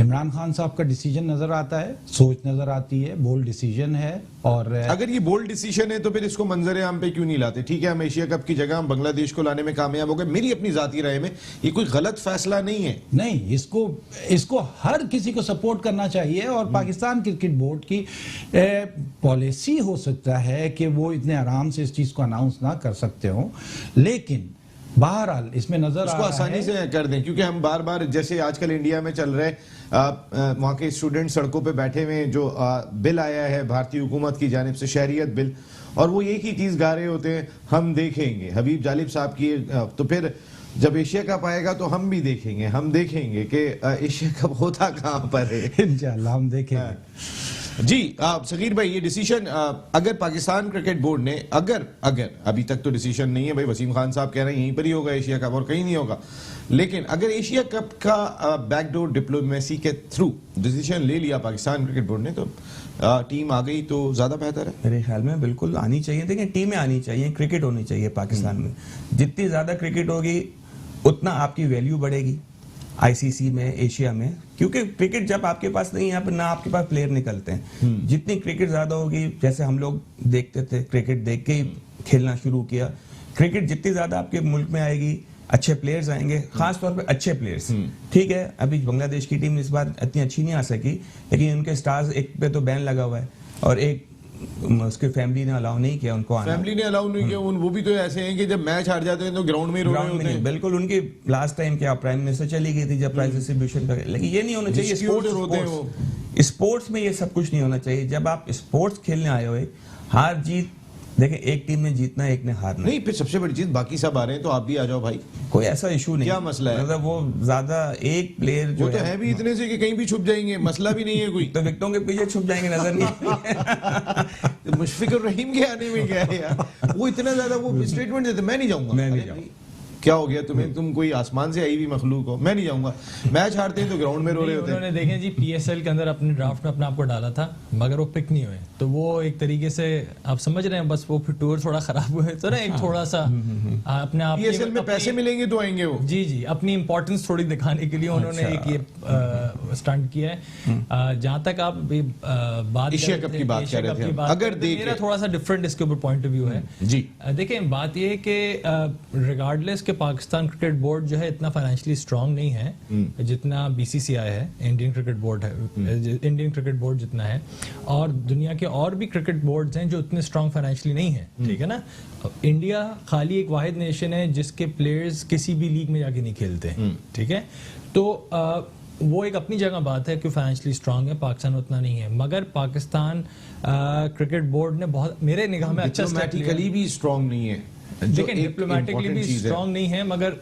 इमरान खान साहब का डिसीजन नजर आता है, सोच नजर आती है, बोल्ड डिसीजन है। और अगर ये बोल्ड डिसीजन है तो फिर इसको मंजर आम पे क्यों नहीं लाते? ठीक है, हम एशिया कप की जगह हम बांग्लादेश को लाने में कामयाब हो गए, मेरी अपनी जाती राय में ये कोई गलत फैसला नहीं है। नहीं, इसको हर किसी को सपोर्ट करना चाहिए और पाकिस्तान क्रिकेट बोर्ड की पॉलिसी हो सकता है कि वो इतने आराम से इस चीज को अनाउंस ना कर सकते हो, लेकिन बहरहाल इसमें नजर उसको आसानी से कर दें, क्योंकि हम बार बार जैसे आजकल इंडिया में चल रहे वहाँ के स्टूडेंट सड़कों पे बैठे हुए, जो बिल आया है भारतीय हुकूमत की जानिब से, शहरियत बिल, और वो एक ही चीज गा रहे होते हैं, हम देखेंगे हबीब जालिब साहब की। तो फिर जब एशिया कप आएगा तो हम भी देखेंगे, हम देखेंगे कि एशिया कप होता कहाँ पर है। इंशाअल्लाह हम देखेंगे। जी सगीर भाई, ये डिसीजन अगर पाकिस्तान क्रिकेट बोर्ड ने अगर अभी तक तो डिसीजन नहीं है भाई, वसीम खान साहब कह रहे हैं यहीं पर ही होगा एशिया कप और कहीं नहीं होगा, लेकिन अगर एशिया कप का बैकडोर डिप्लोमेसी के थ्रू डिसीजन ले लिया पाकिस्तान क्रिकेट बोर्ड ने तो टीम आ गई तो ज्यादा बेहतर है। मेरे ख्याल में बिल्कुल आनी चाहिए। देखिए, टीमें आनी चाहिए, क्रिकेट होनी चाहिए पाकिस्तान में। जितनी ज्यादा क्रिकेट होगी उतना आपकी वैल्यू बढ़ेगी आईसीसी में, एशिया में, क्योंकि क्रिकेट जब आपके पास नहीं है ना आपके पास प्लेयर निकलते हैं। जितनी क्रिकेट ज्यादा होगी, जैसे हम लोग देखते थे, क्रिकेट देख के ही खेलना शुरू किया, क्रिकेट जितनी ज्यादा आपके मुल्क में आएगी, अच्छे प्लेयर्स आएंगे, खास तौर पे अच्छे प्लेयर्स। ठीक है, अभी बांग्लादेश की टीम इस बार इतनी अच्छी नहीं आ सकी, लेकिन उनके स्टार्स, एक पे तो बैन लगा हुआ है और एक उसके फैमिली ने अलाउ नहीं किया उनको आना। फैमिली ने अलाउ नहीं किया, वो भी तो ऐसे हैं कि जब मैच हार जाते हैं तो ग्राउंड में रो रहे होते हैं। बिल्कुल, उनकी लास्ट टाइम क्या प्राइम मिनिस्टर चली गई थी जब प्राइज डिस्ट्रीब्यूशन पे, लेकिन ये नहीं होना चाहिए। स्पोर्ट्स में ये सब कुछ नहीं होना चाहिए। जब आप स्पोर्ट्स खेलने आए हो, हार जीत देखें, एक टीम ने जीतना है, एक ने हारना नहीं, फिर सबसे बड़ी चीज बाकी सब आ रहे हैं तो आप भी आ जाओ भाई, कोई ऐसा इशू नहीं। क्या मसला है? मतलब वो ज्यादा एक प्लेयर जो वो तो है भी इतने से कि कहीं भी छुप जाएंगे, मसला भी नहीं है कोई। तो विकेटों के पीछे छुप जाएंगे, नजर नहीं। मुशफिकुर रहीम के आने में क्या है यार, वो इतना ज्यादा वो स्टेटमेंट देते, मैं नहीं जाऊंगा। मैं नहीं जाऊंगा। क्या हो गया तुम्हें, तुम कोई आसमान से आई हुई मखलूक हो, मैं नहीं जाऊंगा। मैच हारते हैं तो ग्राउंड में रो रहे होते हैं। उन्होंने देखें जी पीएसएल के अंदर अपने ड्राफ्ट में अपने आप को डाला था, मगर वो पिक नहीं हुए, तो वो एक तरीके से आप समझ रहे हैं, बस वो फिर टूर थोड़ा खराब हुए तो ना, एक थोड़ा सा अपने आप पीएसएल में पैसे मिलेंगे तो आएंगे वो। जी जी, अपनी इंपॉर्टेंस थोड़ी दिखाने के लिए उन्होंने एक ये स्टंट किया है। जहां तक आप बात एशिया कप की बात कर रहे थे, अगर मेरा थोड़ा सा डिफरेंट इसके ऊपर पॉइंट ऑफ व्यू है जी। देखें, बात ये है कि रिगार्डलेस के पाकिस्तान क्रिकेट बोर्ड जो है इतना फाइनेंशियली स्ट्रांग नहीं है जितना बीसीसीआई है, इंडियन क्रिकेट बोर्ड है, इंडियन क्रिकेट बोर्ड जितना है, और दुनिया के और भी क्रिकेट बोर्ड्स हैं जो इतने स्ट्रांग फाइनेंशियली नहीं है। ठीक है ना, इंडिया खाली एक वाहिद नेशन है जिसके प्लेयर्स किसी भी लीग में जाके नहीं खेलते। ठीक है, तो वो एक अपनी जगह बात है कि फाइनेंशियली स्ट्रांग है, पाकिस्तान उतना नहीं है, मगर पाकिस्तान क्रिकेट बोर्ड ने बहुत मेरे निगाह में अच्छा डिप्लोमेटिकली भी स्ट्रांग नहीं है। देखिए, डिप्लोमेटिकली भी स्ट्रांग नहीं है, मगर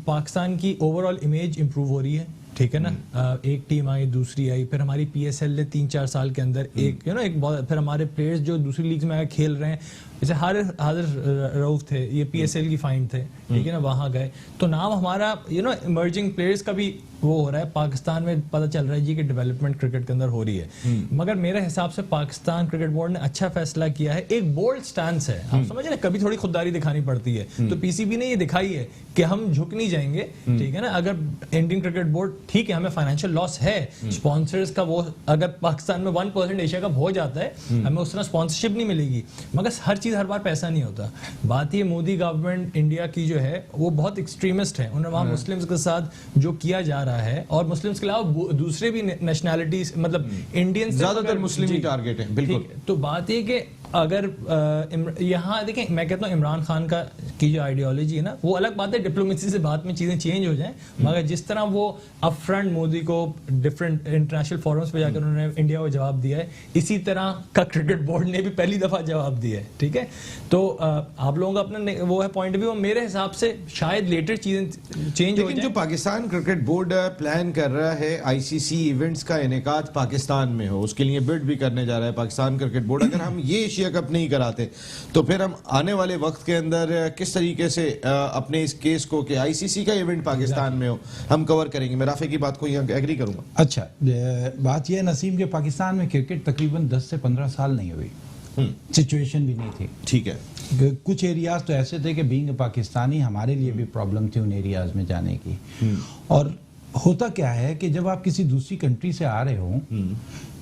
पाकिस्तान की ओवरऑल इमेज इंप्रूव हो रही है। ठीक है ना, एक टीम आई, दूसरी आई, फिर हमारी पीएसएल ने 3-4 साल के अंदर एक एक बहुत, फिर हमारे प्लेयर्स जो दूसरी लीग में आए खेल रहे हैं, जैसे हाजिर रऊफ थे, ये पीएसएल की फाइंड थे। ठीक है ना, वहां गए तो नाम हमारा इमर्जिंग प्लेयर्स का भी वो हो रहा है पाकिस्तान में, पता चल रहा है जी कि डेवलपमेंट क्रिकेट के अंदर हो रही है। मगर मेरे हिसाब से पाकिस्तान क्रिकेट बोर्ड ने अच्छा फैसला किया है, एक बोल्ड स्टैंस है। आप समझ रहे, कभी थोड़ी खुददारी दिखानी पड़ती है, तो पीसीबी ने ये दिखाई है कि हम झुक नहीं जाएंगे। ठीक है ना, अगर इंडियन क्रिकेट बोर्ड, ठीक है हमें फाइनेंशियल लॉस है, स्पॉन्सर्स का वो, अगर पाकिस्तान में 1% एशिया कप हो जाता है, हमें उस तरह स्पॉन्सरशिप नहीं मिलेगी, मगर हर चीज हर बार पैसा नहीं होता। बात ये, मोदी गवर्नमेंट इंडिया की जो है वो बहुत एक्सट्रीमिस्ट है, उन्होंने वहां मुस्लिम्स के साथ जो किया जा रहा है, और मुस्लिम्स के अलावा दूसरे भी नेशनैलिटीज, मतलब इंडियन ज्यादातर मुस्लिम ही टारगेट है। बिल्कुल, तो बात ये कि अगर यहाँ देखें, मैं कहता हूँ इमरान खान का की जो आइडियोलॉजी है ना, वो अलग बात है, डिप्लोमेसी से बाद में चीजें चेंज हो जाएं, मगर जिस तरह वो अपफ्रंट मोदी को डिफरेंट इंटरनेशनल फोरम्स पे जाकर उन्होंने इंडिया को जवाब दिया है, इसी तरह का क्रिकेट बोर्ड ने भी पहली दफा जवाब दिया है, ठीक है। तो आप लोगों का अपना वो है पॉइंट ऑफ व्यू, मेरे हिसाब से शायद लेटर चीजें चेंज हो लेकिन जो जाएं। पाकिस्तान क्रिकेट बोर्ड प्लान कर रहा है आईसीसी इवेंट्स का इनेकाद पाकिस्तान में हो, उसके लिए बिड भी करने जा रहा है पाकिस्तान क्रिकेट बोर्ड, अगर हम ये एशिया कप नहीं कराते तो फिर हम आने वाले वक्त के अंदर किस तरीके से अपने इस केस को कि आईसीसी का इवेंट पाकिस्तान में हो हम कवर करेंगे? मैं राफे की बात को यहाँ एग्री करूंगा। अच्छा, बात यह है नसीम, के पाकिस्तान में क्रिकेट तकरीबन 10 से 15 साल नहीं हुई, सिचुएशन भी नहीं थी। ठीक है, कुछ एरियाज तो ऐसे थे कि बीइंग पाकिस्तानी हमारे लिए भी प्रॉब्लम थी उन एरियाज में जाने की। और होता क्या है कि जब आप किसी दूसरी कंट्री से आ रहे हो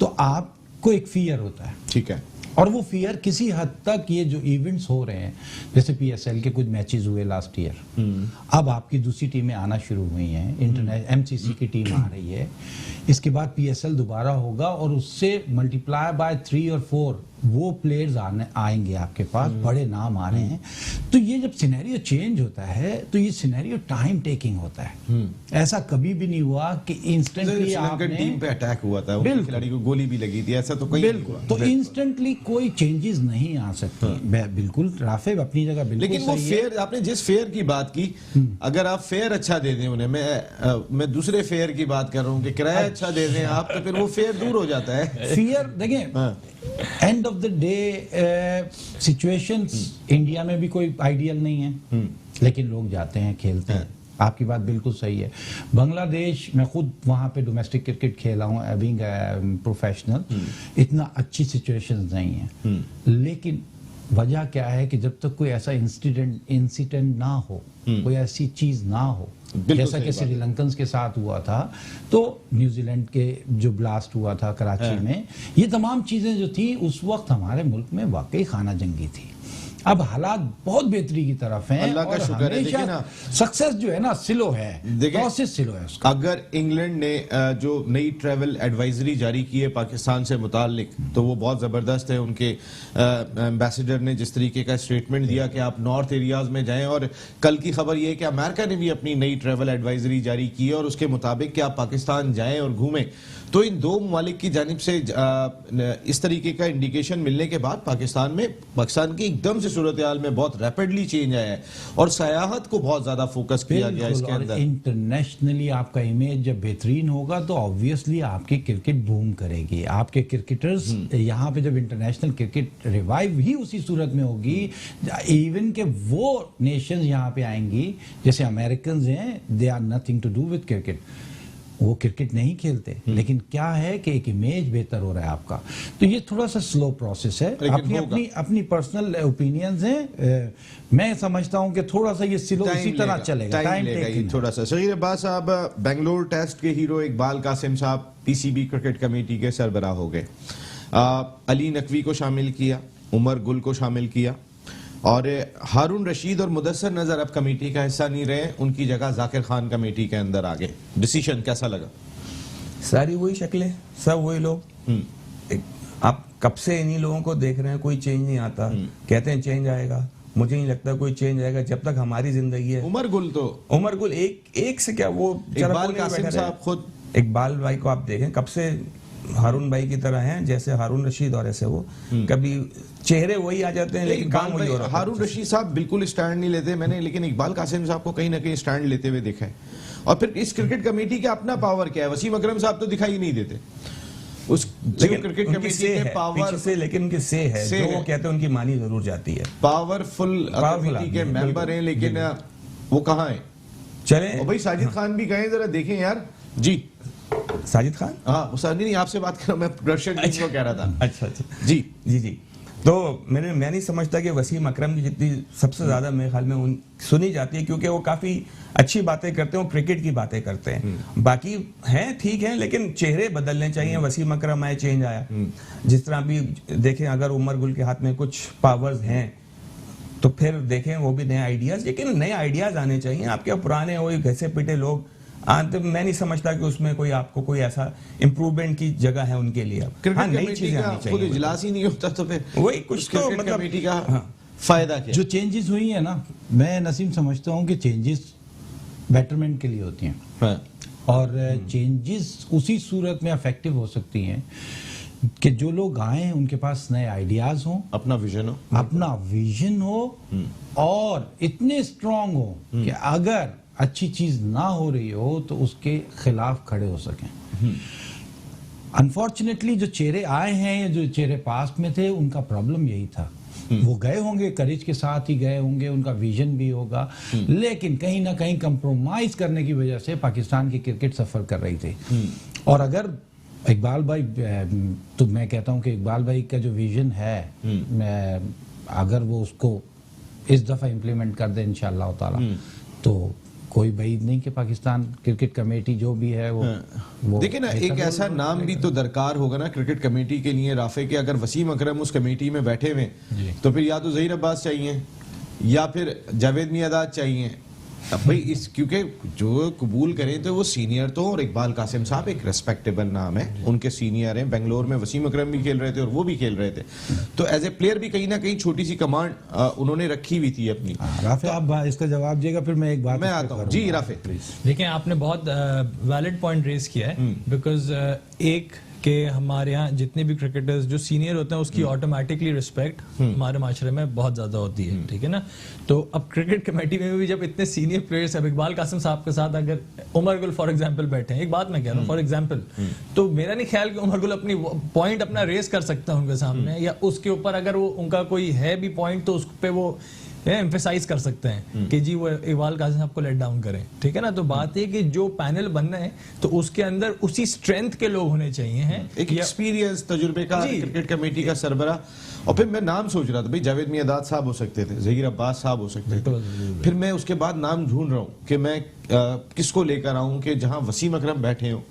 तो आपको एक फियर होता है, ठीक है, और वो फियर किसी हद तक ये जो इवेंट्स हो रहे हैं, जैसे पीएसएल के कुछ मैचेस हुए लास्ट ईयर, अब आपकी दूसरी टीमें आना शुरू हुई हैं, इंटरनेशनल एमसीसी की टीम आ रही है, इसके बाद पीएसएल दोबारा होगा और उससे मल्टीप्लाई बाय 3 और 4 वो प्लेयर्स आएंगे आपके पास, बड़े नाम आ रहे हैं। तो ये जब सिनेरियो चेंज होता है तो ये सिनेरियो टाइम टेकिंग होता है। ऐसा कभी भी नहीं हुआ कि इंस्टेंटली आपने टीम पे अटैक हुआ था, बिल्कुल, खिलाड़ी को गोली भी लगी थी, ऐसा तो कहीं नहीं बिल्कुल, हुआ। तो इंस्टेंटली कोई चेंजेस नहीं आ सकती। बिल्कुल राफे अपनी जगह बिल्कुल लेकिन वो सही है। फेयर, आपने जिस फेयर की बात की, अगर आप फेयर अच्छा दे दें उन्हें, मैं दूसरे फेयर की बात कर रहा हूँ कि किराया अच्छा दे दें आप, तो फिर वो फेयर दूर हो जाता है। फियर देखें, end of the day situations India में भी कोई आइडियल नहीं है, लेकिन लोग जाते हैं, खेलते हैं। आपकी बात बिल्कुल सही है। बांग्लादेश, मैं खुद वहां पे डोमेस्टिक क्रिकेट खेला हूँ, बीइंग प्रोफेशनल, इतना अच्छी सिचुएशंस नहीं है। लेकिन वजह क्या है कि जब तक कोई ऐसा इंसिडेंट ना हो, कोई ऐसी चीज ना हो, जैसा कि श्रीलंकन के साथ हुआ था, तो न्यूजीलैंड के जो ब्लास्ट हुआ था कराची में, ये तमाम चीजें जो थी उस वक्त हमारे मुल्क में वाकई खाना जंगी थी। अब हालात बहुत बेहतरी की तरफ हैं, अल्लाह का शुक्र है। देखिए ना, सक्सेस जो है ना स्लो है, प्रोसेस स्लो है उसका। अगर इंग्लैंड ने जो नई ट्रैवल एडवाइजरी जारी की है पाकिस्तान से मुताल्लिक, तो वो बहुत ज़बरदस्त है। उनके एम्बेसडर ने जिस तरीके का स्टेटमेंट दिया कि आप नॉर्थ एरियाज में जाएं, और कल की खबर ये है कि अमेरिका ने भी अपनी नई ट्रैवल एडवाइजरी जारी की है और उसके मुताबिक कि आप पाकिस्तान जाएं और घूमें। तो इन दो ममालिक की जानिब से इस तरीके का इंडिकेशन मिलने के बाद पाकिस्तान की एकदम से सूरत हाल में बहुत रैपिडली चेंज आया है और सयाहत को बहुत ज्यादा फोकस किया गया इसके अंदर। इंटरनेशनली आपका इमेज जब बेहतरीन होगा तो ऑब्वियसली आपकी क्रिकेट बूम करेगी। आपके क्रिकेटर्स यहाँ पे जब इंटरनेशनल क्रिकेट रिवाइव ही उसी सूरत में होगी, इवन के वो नेशंस यहाँ पे आएंगी, जैसे अमेरिकन हैं, they are nothing to do with cricket, वो क्रिकेट नहीं खेलते, लेकिन क्या है कि एक इमेज बेहतर हो रहा है आपका। तो ये थोड़ा सा स्लो प्रोसेस है, अपनी पर्सनल ओपिनियंस हैं। मैं समझता हूं कि थोड़ा सा ये स्लो इसी तरह चलेगा, टाइम टेकिंग थोड़ा सा। शहीर अब्बास साहब, बेंगलोर टेस्ट के हीरो इकबाल कासिम साहब पीसीबी क्रिकेट कमेटी के सरबराह हो गए। अली नकवी को शामिल किया, उमर गुल को शामिल किया, और हारून रशीद और मुदस्सर नजर अब कमेटी का हिस्सा नहीं रहे, उनकी जगह जाकिर खान कमेटी के अंदर आ गए। डिसीजन कैसा लगा? सारी वही शक्लें, सब वही लोग। आप कब से इन्हीं लोगों को देख रहे हैं, कोई चेंज नहीं आता। कहते हैं चेंज आएगा, मुझे नहीं लगता कोई चेंज आएगा जब तक हमारी जिंदगी है। उमर गुल एक से क्या, वो इकबाल कासिम साहब खुद, इकबाल भाई को आप देखें कब से हारून भाई की तरह हैं, जैसे हारून रशीद, और ऐसे वो कभी चेहरे वही आ जाते हैं लेकिन काम वही हो रहा है। हारून रशीद साहब बिल्कुल स्टैंड नहीं लेते मैंने, लेकिन इकबाल कासिम साहब को कहीं ना कहीं स्टैंड लेते हुए देखा है। और फिर इस क्रिकेट कमेटी का अपना पावर क्या है? वसीम अकरम साहब तो दिखाई नहीं देते उस क्रिकेट कमेटी के पावर से, लेकिन उनके से है जो वो कहते हैं, उनकी मानी जरूर जाती है। पावरफुल कमेटी के मेंबर हैं, लेकिन वो कहाँ है? चले भाई साजिद खान भी गए, जरा देखें यार जी। साजिद खान, हाँ नहीं, आपसे बात कर रहा हूं, मैं दर्शक को कह रहा था। अच्छा जी। तो मैं नहीं समझता कि वसीम अकरम की जितनी सबसे ज्यादा मेरे ख्याल में सुनी जाती है, क्योंकि वो काफी अच्छी बातें करते हैं, वो क्रिकेट की बातें करते हैं। बाकी हैं ठीक है, लेकिन चेहरे बदलने चाहिए। वसीम अकरम आए, चेंज आया। जिस तरह भी देखें, अगर उमर गुल के हाथ में कुछ पावर्स हैं तो फिर देखें वो भी नए आइडियाज, लेकिन नए आइडियाज आने चाहिए। आपके पुराने वही घसे पिटे लोग तो मैं नहीं समझता कि उसमें कोई आपको कोई ऐसा इम्प्रूवमेंट की जगह है उनके लिए। क्रिकेट नई कमेटी चीजें का आनी खुद चाहिए। इजलास ही नहीं होता तो फिर वही कुछ तो क्रिकेट मतलब कमेटी का फायदा क्या? जो चेंजेस हुई है ना, मैं नसीम समझता हूँ कि चेंजेस बेटरमेंट के लिए होती हैं, हाँ। और चेंजेस उसी सूरत में अफेक्टिव हो सकती हैं कि जो लोग आए हैं उनके पास नए आइडियाज हों, अपना विजन हो, अपना विजन हो, और इतने स्ट्रांग हो कि अगर अच्छी चीज ना हो रही हो तो उसके खिलाफ खड़े हो सकें। अनफॉर्चुनेटली जो चेहरे आए हैं या जो चेहरे पास्ट में थे, उनका प्रॉब्लम यही था। वो गए होंगे, करेज के साथ ही गए होंगे, उनका विजन भी होगा, लेकिन कहीं ना कहीं कंप्रोमाइज करने की वजह से पाकिस्तान की क्रिकेट सफर कर रही थी। और अगर इकबाल भाई, तो मैं कहता हूं कि इकबाल भाई का जो विजन है, अगर वो उसको इस दफा इम्प्लीमेंट कर दे इंशाअल्लाह ताला, तो कोई बैद नहीं कि पाकिस्तान क्रिकेट कमेटी जो भी है वो देखिए ना, एक ऐसा नाम भी तो दरकार होगा ना क्रिकेट कमेटी के लिए राफे के। अगर वसीम अकरम उस कमेटी में बैठे हुए तो फिर या तो ज़हीर अब्बास चाहिए या फिर जावेद मियादाद चाहिए। अब भाई इस, क्योंकि जो कबूल करें तो वो सीनियर तो, और इकबाल कासिम साहब एक रेस्पेक्टेबल नाम है, उनके सीनियर हैं। बेंगलोर में वसीम अकरम भी खेल रहे थे और वो भी खेल रहे थे, तो एज ए प्लेयर भी कहीं ना कहीं छोटी सी कमांड उन्होंने रखी हुई थी अपनी। राफे आप इसका जवाब दिएगा, फिर मैं एक बात मैं आता हूँ जी। राफे देखिए, आपने बहुत वैलिड पॉइंट रेज किया है, बिकॉज एक कि हमारे यहाँ जितने भी क्रिकेटर्स जो सीनियर होते हैं उसकी ऑटोमेटिकली रिस्पेक्ट हमारे माशरे में बहुत ज्यादा होती है, ठीक है ना। तो अब क्रिकेट कमेटी में भी जब इतने सीनियर प्लेयर्स अब इकबाल कासिम साहब के साथ अगर उमर गुल फॉर एग्जांपल बैठे हैं, एक बात मैं कह रहा हूँ फॉर एग्जांपल, तो मेरा नहीं ख्याल कि उमर गुल अपनी पॉइंट अपना रेस कर सकता है उनके सामने, या उसके ऊपर अगर वो उनका कोई है भी पॉइंट तो उस पे वो एम्फेसाइज कर सकते हैं कि जी वो इकबाल कासिम साहब को लेट डाउन करें, ठीक है ना। तो बात है कि जो पैनल बनना है तो उसके अंदर उसी स्ट्रेंथ के लोग होने चाहिए हैं, एक एक्सपीरियंस तजुर्बे का क्रिकेट कमेटी का सरबरा। और फिर मैं नाम सोच रहा था भाई, जावेद मियादाद साहब हो सकते थे, ज़हीर अब्बास साहब हो सकते थे। फिर मैं उसके बाद नाम ढूंढ रहा हूँ कि मैं किसको लेकर आऊँ कि जहाँ वसीम अकरम बैठे हो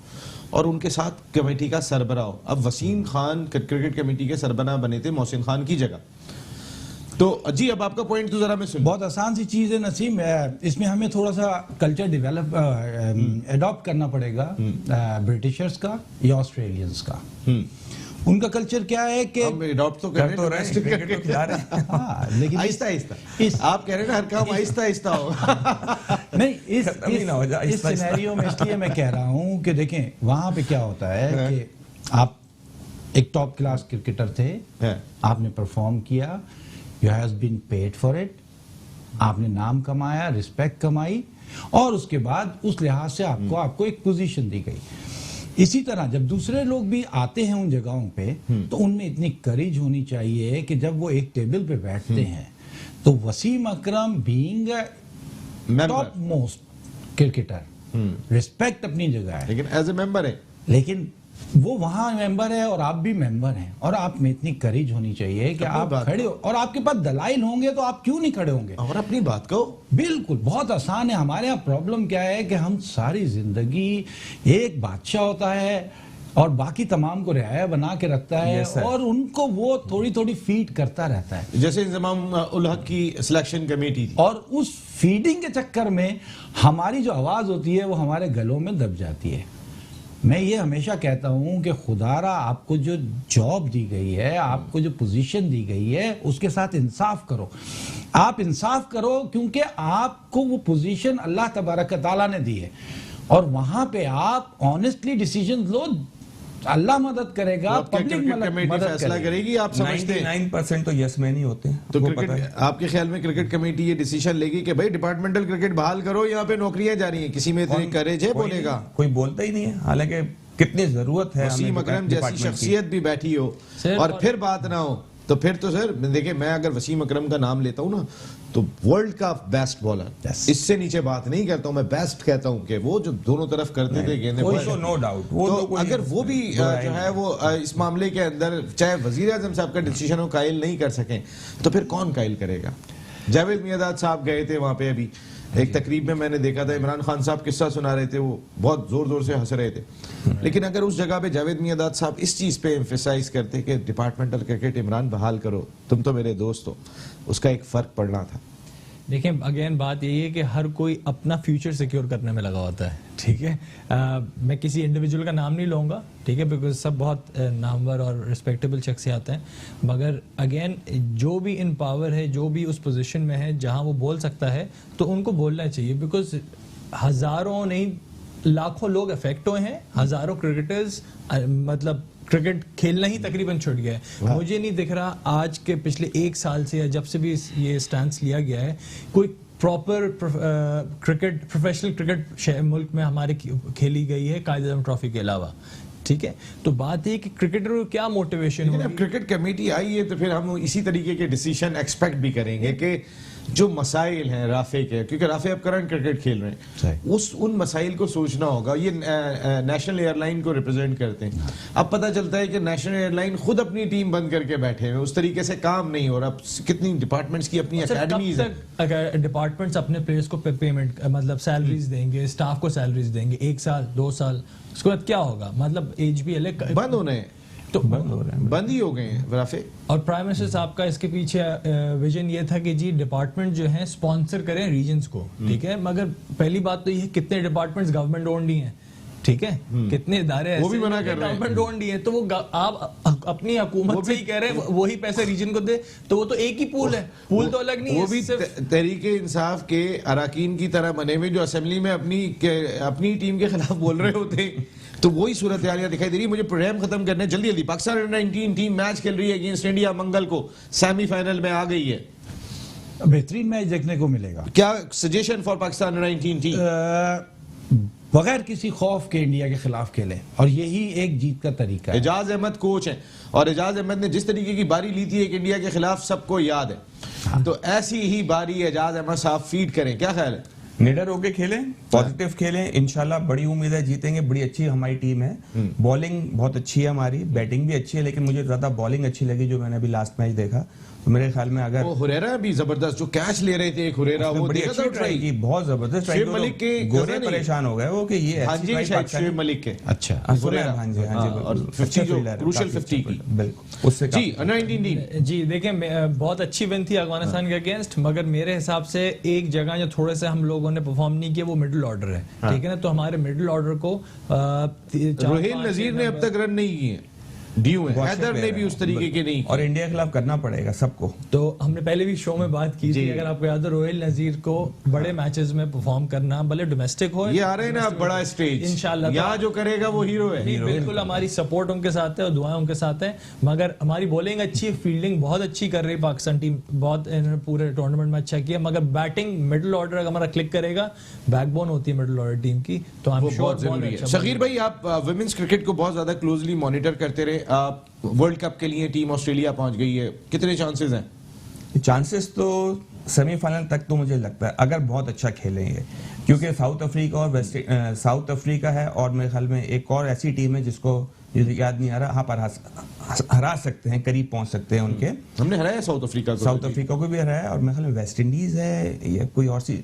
और उनके साथ कमेटी का सरबरा हो। अब वसीम खान क्रिकेट कमेटी के सरबरा बने थे मोहसिन खान की जगह। तो जी अब आपका पॉइंट तो जरा मैं सुन। बहुत आसान सी चीज है नसीम, इसमें हमें थोड़ा सा कल्चर डेवलप अडॉप्ट करना पड़ेगा ब्रिटिशर्स का या ऑस्ट्रेलियंस का। उनका कल्चर क्या है कि हम अडॉप्ट तो कर तो रहे हैं, हाँ, लेकिन आहिस्ता आहिस्ता आप कह रहे हैं ना, हर काम आहिस्ता आहिस्ता हो। नहीं, इस सिनेरियो में इसलिए मैं कह रहा हूँ कि देखें वहां पे क्या होता है कि आप एक टॉप क्लास क्रिकेटर थे, आपने परफॉर्म किया, you has been paid for it, आपने नाम कमाया, रिस्पेक्ट कमाई, और उसके बाद उस लिहाज से आपको एक पोजीशन दी गई। इसी तरह जब दूसरे लोग भी आते हैं उन जगहों पे, तो उनमें इतनी करेज होनी चाहिए कि जब वो एक टेबल पे बैठते हैं तो Wasim Akram being top most cricketer, respect अपनी जगह है, लेकिन एज ए मेंबर है, लेकिन वो वहां मेंबर है और आप भी मेंबर हैं, और आप में इतनी करेज होनी चाहिए कि आप खड़े हो, और आपके पास दलाइल होंगे तो आप क्यों नहीं खड़े होंगे और अपनी बात कहो। बिल्कुल, बहुत आसान है। हमारे यहाँ प्रॉब्लम क्या है कि हम सारी जिंदगी, एक बादशाह होता है और बाकी तमाम को रियाया बना के रखता है, और उनको वो थोड़ी थोड़ी फीड करता रहता है, जैसे इंजमाम उल हक की सिलेक्शन कमेटी थी, और उस फीडिंग के चक्कर में हमारी जो आवाज होती है वो हमारे गलों में दब जाती है। मैं ये हमेशा कहता हूं कि खुदारा आपको जो जॉब दी गई है, आपको जो पोजीशन दी गई है, उसके साथ इंसाफ करो। आप इंसाफ करो क्योंकि आपको वो पोजीशन अल्लाह तबारक तआला ने दी है, और वहां पे आप ऑनेस्टली डिसीजन लो, अल्लाह मदद करेगा, पब्लिक मदद फैसला करेगी। आप समझते हैं 99% तो यस मैन ही होते हैं। तो क्रिकेट, आपके ख्याल में क्रिकेट कमेटी ये डिसीजन लेगी कि भाई डिपार्टमेंटल क्रिकेट बहाल करो, यहाँ पे नौकरियां जा रही हैं, किसी में इतनी करेज है बोलेगा? कोई बोलता ही नहीं है, हालांकि कितनी जरूरत है। वसीम अकरम जैसी शख्सियत भी बैठी हो और फिर बात ना हो, तो फिर तो सर देखिए, मैं अगर वसीम अकरम का नाम लेता हूं ना, तो वर्ल्ड का बेस्ट बॉलर, इससे नीचे बात नहीं करता हूं, मैं बेस्ट कहता हूं कि वो जो दोनों तरफ करते थे गेंदें, नो डाउट, तो अगर वो भी जो है वो इस मामले के अंदर चाहे वजीर आजम साहब का डिसीजन हो कायल नहीं कर सकें, तो फिर कौन कायल करेगा? जावेद मियादाद साहब गए थे वहां पे, अभी एक तकरीब में मैंने देखा था, इमरान खान साहब किस्सा सुना रहे थे, वो बहुत जोर जोर से हंस रहे थे। लेकिन अगर उस जगह पे जावेद मियादाद साहब इस चीज पे एम्फेसाइज करते कि डिपार्टमेंटल क्रिकेट इमरान बहाल करो, तुम तो मेरे दोस्त हो, उसका एक फर्क पड़ना था। देखिए अगेन बात यही है कि हर कोई अपना फ्यूचर सिक्योर करने में लगा होता है, ठीक है। मैं किसी इंडिविजुअल का नाम नहीं लूँगा, ठीक है, बिकॉज सब बहुत नामवर और रिस्पेक्टेबल शख्स आते हैं, मगर अगेन जो भी इन पावर है, जो भी उस पोजीशन में है जहां वो बोल सकता है, तो उनको बोलना चाहिए, बिकॉज हज़ारों नहीं लाखों लोग अफेक्ट हुए हैं, हज़ारों क्रिकेटर्स मतलब क्रिकेट खेलना ही तकरीबन छूट गया है। मुझे नहीं दिख रहा आज के पिछले 1 साल से या जब से भी ये स्टैंड लिया गया है, कोई प्रॉपर क्रिकेट प्रोफेशनल क्रिकेट मुल्क में हमारे खेली गई है कायदे आज़म ट्रॉफी के अलावा, ठीक है। तो बात है कि क्रिकेटर को क्या मोटिवेशन लेकिन अब क्रिकेट कमेटी आई है तो फिर हम इसी तरीके के डिसीजन एक्सपेक्ट भी करेंगे कि जो मसाइल हैं राफे के, क्योंकि राफे अब करंट क्रिकेट खेल रहे हैं, उन मसाइल को सोचना होगा। ये नेशनल एयरलाइन को रिप्रेजेंट करते हैं, अब पता चलता है कि नेशनल एयरलाइन खुद अपनी टीम बंद करके बैठे हैं, उस तरीके से काम नहीं हो रहा। कितनी डिपार्टमेंट्स की अपनी एकेडमीज हैं। अगर डिपार्टमेंट्स अपने प्लेयर्स को पेमेंट मतलब सैलरीज देंगे, स्टाफ को सैलरीज देंगे 1 साल 2 साल, उसके बाद क्या होगा? मतलब HBL बंद होने हैं, तो बंद ही हो गए हैं राफे। और प्राइम मिनिस्टर साहब का इसके पीछे विजन ये था कि जी डिपार्टमेंट जो है स्पॉन्सर करें रीजन्स को, ठीक है। मगर पहली बात तो ये है कितने डिपार्टमेंट्स गवर्नमेंट ओन्ड ही हैं, ठीक है, कितने इदारे वो भी मना कर रहे हैं गवर्नमेंट ओन्ड ही है, तो वो आप अपनी हुकूमत से ही कह रहे हैं वही पैसे रीजन को दे, तो वो तो एक ही पूल है, पूल तो अलग नहीं है। वो भी तहरीके इंसाफ के अराकीन की तरह बने हुए जो असेंबली में अपनी टीम के खिलाफ बोल रहे होते हैं, तो वही सूरत हाल दिखाई दे रही है। मुझे प्रोग्राम खत्म करना है जल्दी जल्दी। पाकिस्तान अंडर-19 टीम मैच खेल रही है अगेंस्ट इंडिया, मंगल को सेमीफाइनल में आ गई है, बेहतरीन मैच देखने को मिलेगा। क्या suggestion for Pakistan under-19 team? बगैर किसी खौफ के इंडिया के खिलाफ खेले, और यही एक जीत का तरीका है। एजाज अहमद कोच हैं, और एजाज अहमद ने जिस तरीके की बारी ली थी एक इंडिया के खिलाफ सबको याद है, तो ऐसी ही बारी एजाज अहमद साहब फीड करें, क्या ख्याल है? निडर होके खेलें, पॉजिटिव खेलें, इंशाल्लाह बड़ी उम्मीद है जीतेंगे। बड़ी अच्छी हमारी टीम है, बॉलिंग बहुत अच्छी है हमारी, बैटिंग भी अच्छी है, लेकिन मुझे ज्यादा बॉलिंग अच्छी लगी जो मैंने अभी लास्ट मैच देखा। तो मेरे ख्याल में अगर वो हुरैरा भी जबरदस्त जो कैच ले रहे थे, एक हुरैरा वो बड़ी देखा अच्छी था ट्राई की, बहुत जबरदस्त ट्राई। शुएब मलिक के गोरे परेशान हो गए वो कि ये हाँ जी शायद शुएब मलिक के अच्छा हुरैरा, हाँ जी हाँ जी, और 50 जो क्रूशियल 50 की बिल्कुल उससे जी अंडर-19 टीम। जी देखिए बहुत अच्छी विन थी अफगानिस्तान के अगेंस्ट, मगर मेरे हिसाब से एक जगह जो थोड़े से हम लोगों ने परफॉर्म नहीं किया वो मिडिल ऑर्डर है, ठीक है ना। तो हमारे मिडिल ऑर्डर को रोहिल नजीर ने अब तक रन नहीं किए, ड्यू है, हैदर ने भी उस तरीके के नहीं, और इंडिया के खिलाफ करना पड़ेगा सबको। तो हमने पहले भी शो में बात की थी, अगर आपको याद है रोहिल नजीर को बड़े मैचेस में परफॉर्म करना, भले डोमेस्टिक हो, ये आ रहे हैं ना अब बड़ा स्टेज, इंशाल्लाह यहाँ जो करेगा वो हीरो है। बिल्कुल हमारी सपोर्ट उनके साथ है और दुआएं उनके साथ है, मगर हमारी बॉलिंग अच्छी है, फील्डिंग बहुत अच्छी कर रही है पाकिस्तान टीम, बहुत इन्होंने पूरे टूर्नामेंट में अच्छा किया, मगर बैटिंग मिडिल ऑर्डर अगर हमारा क्लिक करेगा, बैकबोन होती है मिडिल ऑर्डर टीम की, तो आई एम श्योर बहुत जरूरी है। शकीर भाई आप वुमेन्स क्रिकेट को बहुत ज्यादा क्लोजली मॉनिटर करते रहे, आप वर्ल्ड कप के लिए टीम ऑस्ट्रेलिया पहुंच गई है, कितने चांसेस हैं? चांसेस तो सेमीफाइनल तक तो मुझे लगता है अगर बहुत अच्छा खेलेंगे, क्योंकि साउथ अफ्रीका और साउथ अफ्रीका है, और मेरे ख्याल में एक और ऐसी टीम है जिसको याद नहीं आ रहा, हाँ पर हरा सकते हैं, करीब पहुंच सकते हैं उनके। हमने हराया साउथ अफ्रीका को भी हराया, और मेरे ख्याल में वेस्ट इंडीज है या कोई और सी,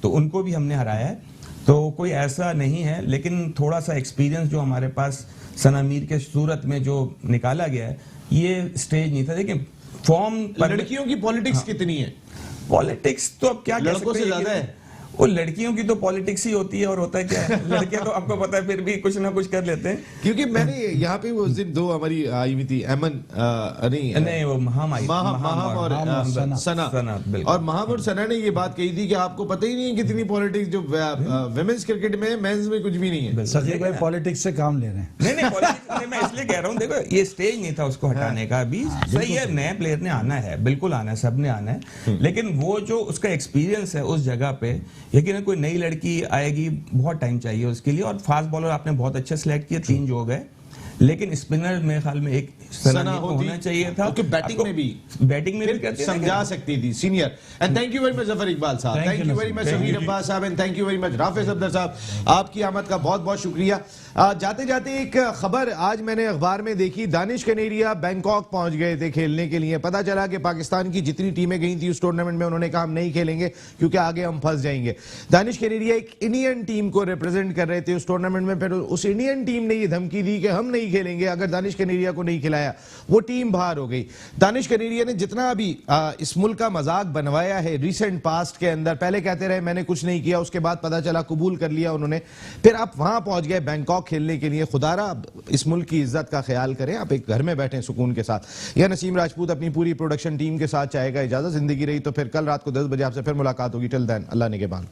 तो उनको भी हमने हराया है। तो कोई ऐसा नहीं है, लेकिन थोड़ा सा एक्सपीरियंस जो हमारे पास सना मीर के सूरत में जो निकाला गया है, ये स्टेज नहीं था। देखिए फॉर्म, लड़कियों की पॉलिटिक्स कितनी है? पॉलिटिक्स तो अब क्या लड़कों से ज्यादा है। वो लड़कियों की तो पॉलिटिक्स ही होती है, और होता है क्या लड़कियां तो आपको पता है फिर भी कुछ ना कुछ कर लेते हैं। क्योंकि मैंने यहाँ पे उस दिन 2 हमारी आई हुई थी, एमन नहीं वो महाम और सना, और महाम और सना ने ये बात कही थी कि आपको पता ही नहीं है कितनी पॉलिटिक्स जो विमेंस क्रिकेट में, मेंस में कुछ भी नहीं है। सकीर भाई पॉलिटिक्स से काम ले रहे हैं। नहीं पॉलिटिक्स मैं इसलिए कह रहा हूँ, देखो ये स्टेज नहीं था उसको हटाने का। अभी सही है, नए प्लेयर ने आना है, बिल्कुल आना है, सबने आना है, लेकिन वो जो उसका एक्सपीरियंस है उस जगह पे, यकीन कोई नई लड़की आएगी, बहुत टाइम चाहिए उसके लिए। और फास्ट बॉलर आपने बहुत अच्छे सिलेक्ट किए, 3 जो हो गए, लेकिन स्पिनर मेरे ख्याल में एक सना होना चाहिए था, क्योंकि बैटिंग में भी समझा सकती थी senior. And thank you very much Zafar Iqbal साहब, thank you very much Shaheer Abbas साहब, and thank you very much Rafay Safdar साहब, आपकी आमद का बहुत बहुत शुक्रिया। जाते जाते एक खबर आज मैंने अखबार में देखी, दानिश कनेरिया बैंकॉक पहुंच गए थे खेलने के लिए। पता चला कि पाकिस्तान की जितनी टीमें गई थी उस टूर्नामेंट में उन्होंने कहा हम नहीं खेलेंगे क्योंकि आगे हम फंस जाएंगे। दानिश कनेरिया एक इंडियन टीम को रिप्रेजेंट कर रहे थे उस टूर्नामेंट में, फिर उस इंडियन टीम ने ये धमकी दी कि हम नहीं नहीं खेलेंगे, अगर दानिश कनेरिया को नहीं खिलाया वो टीम बाहर हो गई। दानिश कनेरिया ने जितना अभी इस मुल्क का मजाक बनवाया है रिसेंट पास्ट के अंदर, पहले कहते रहे मैंने कुछ नहीं किया, उसके बाद पता चला कबूल कर लिया उन्होंने, फिर आप वहां पहुंच गए बैंकॉक खेलने के लिए। खुदारा इस मुल्क की इज्जत का ख्याल करें, आप एक घर में बैठे सुकून के साथ। यह नसीम राजपूत अपनी पूरी प्रोडक्शन टीम के साथ चाहेगा इजाजत। जिंदगी रही तो फिर कल रात को 10 बजे आपसे फिर मुलाकात होगी। टिल देन अल्लाह निगहबान।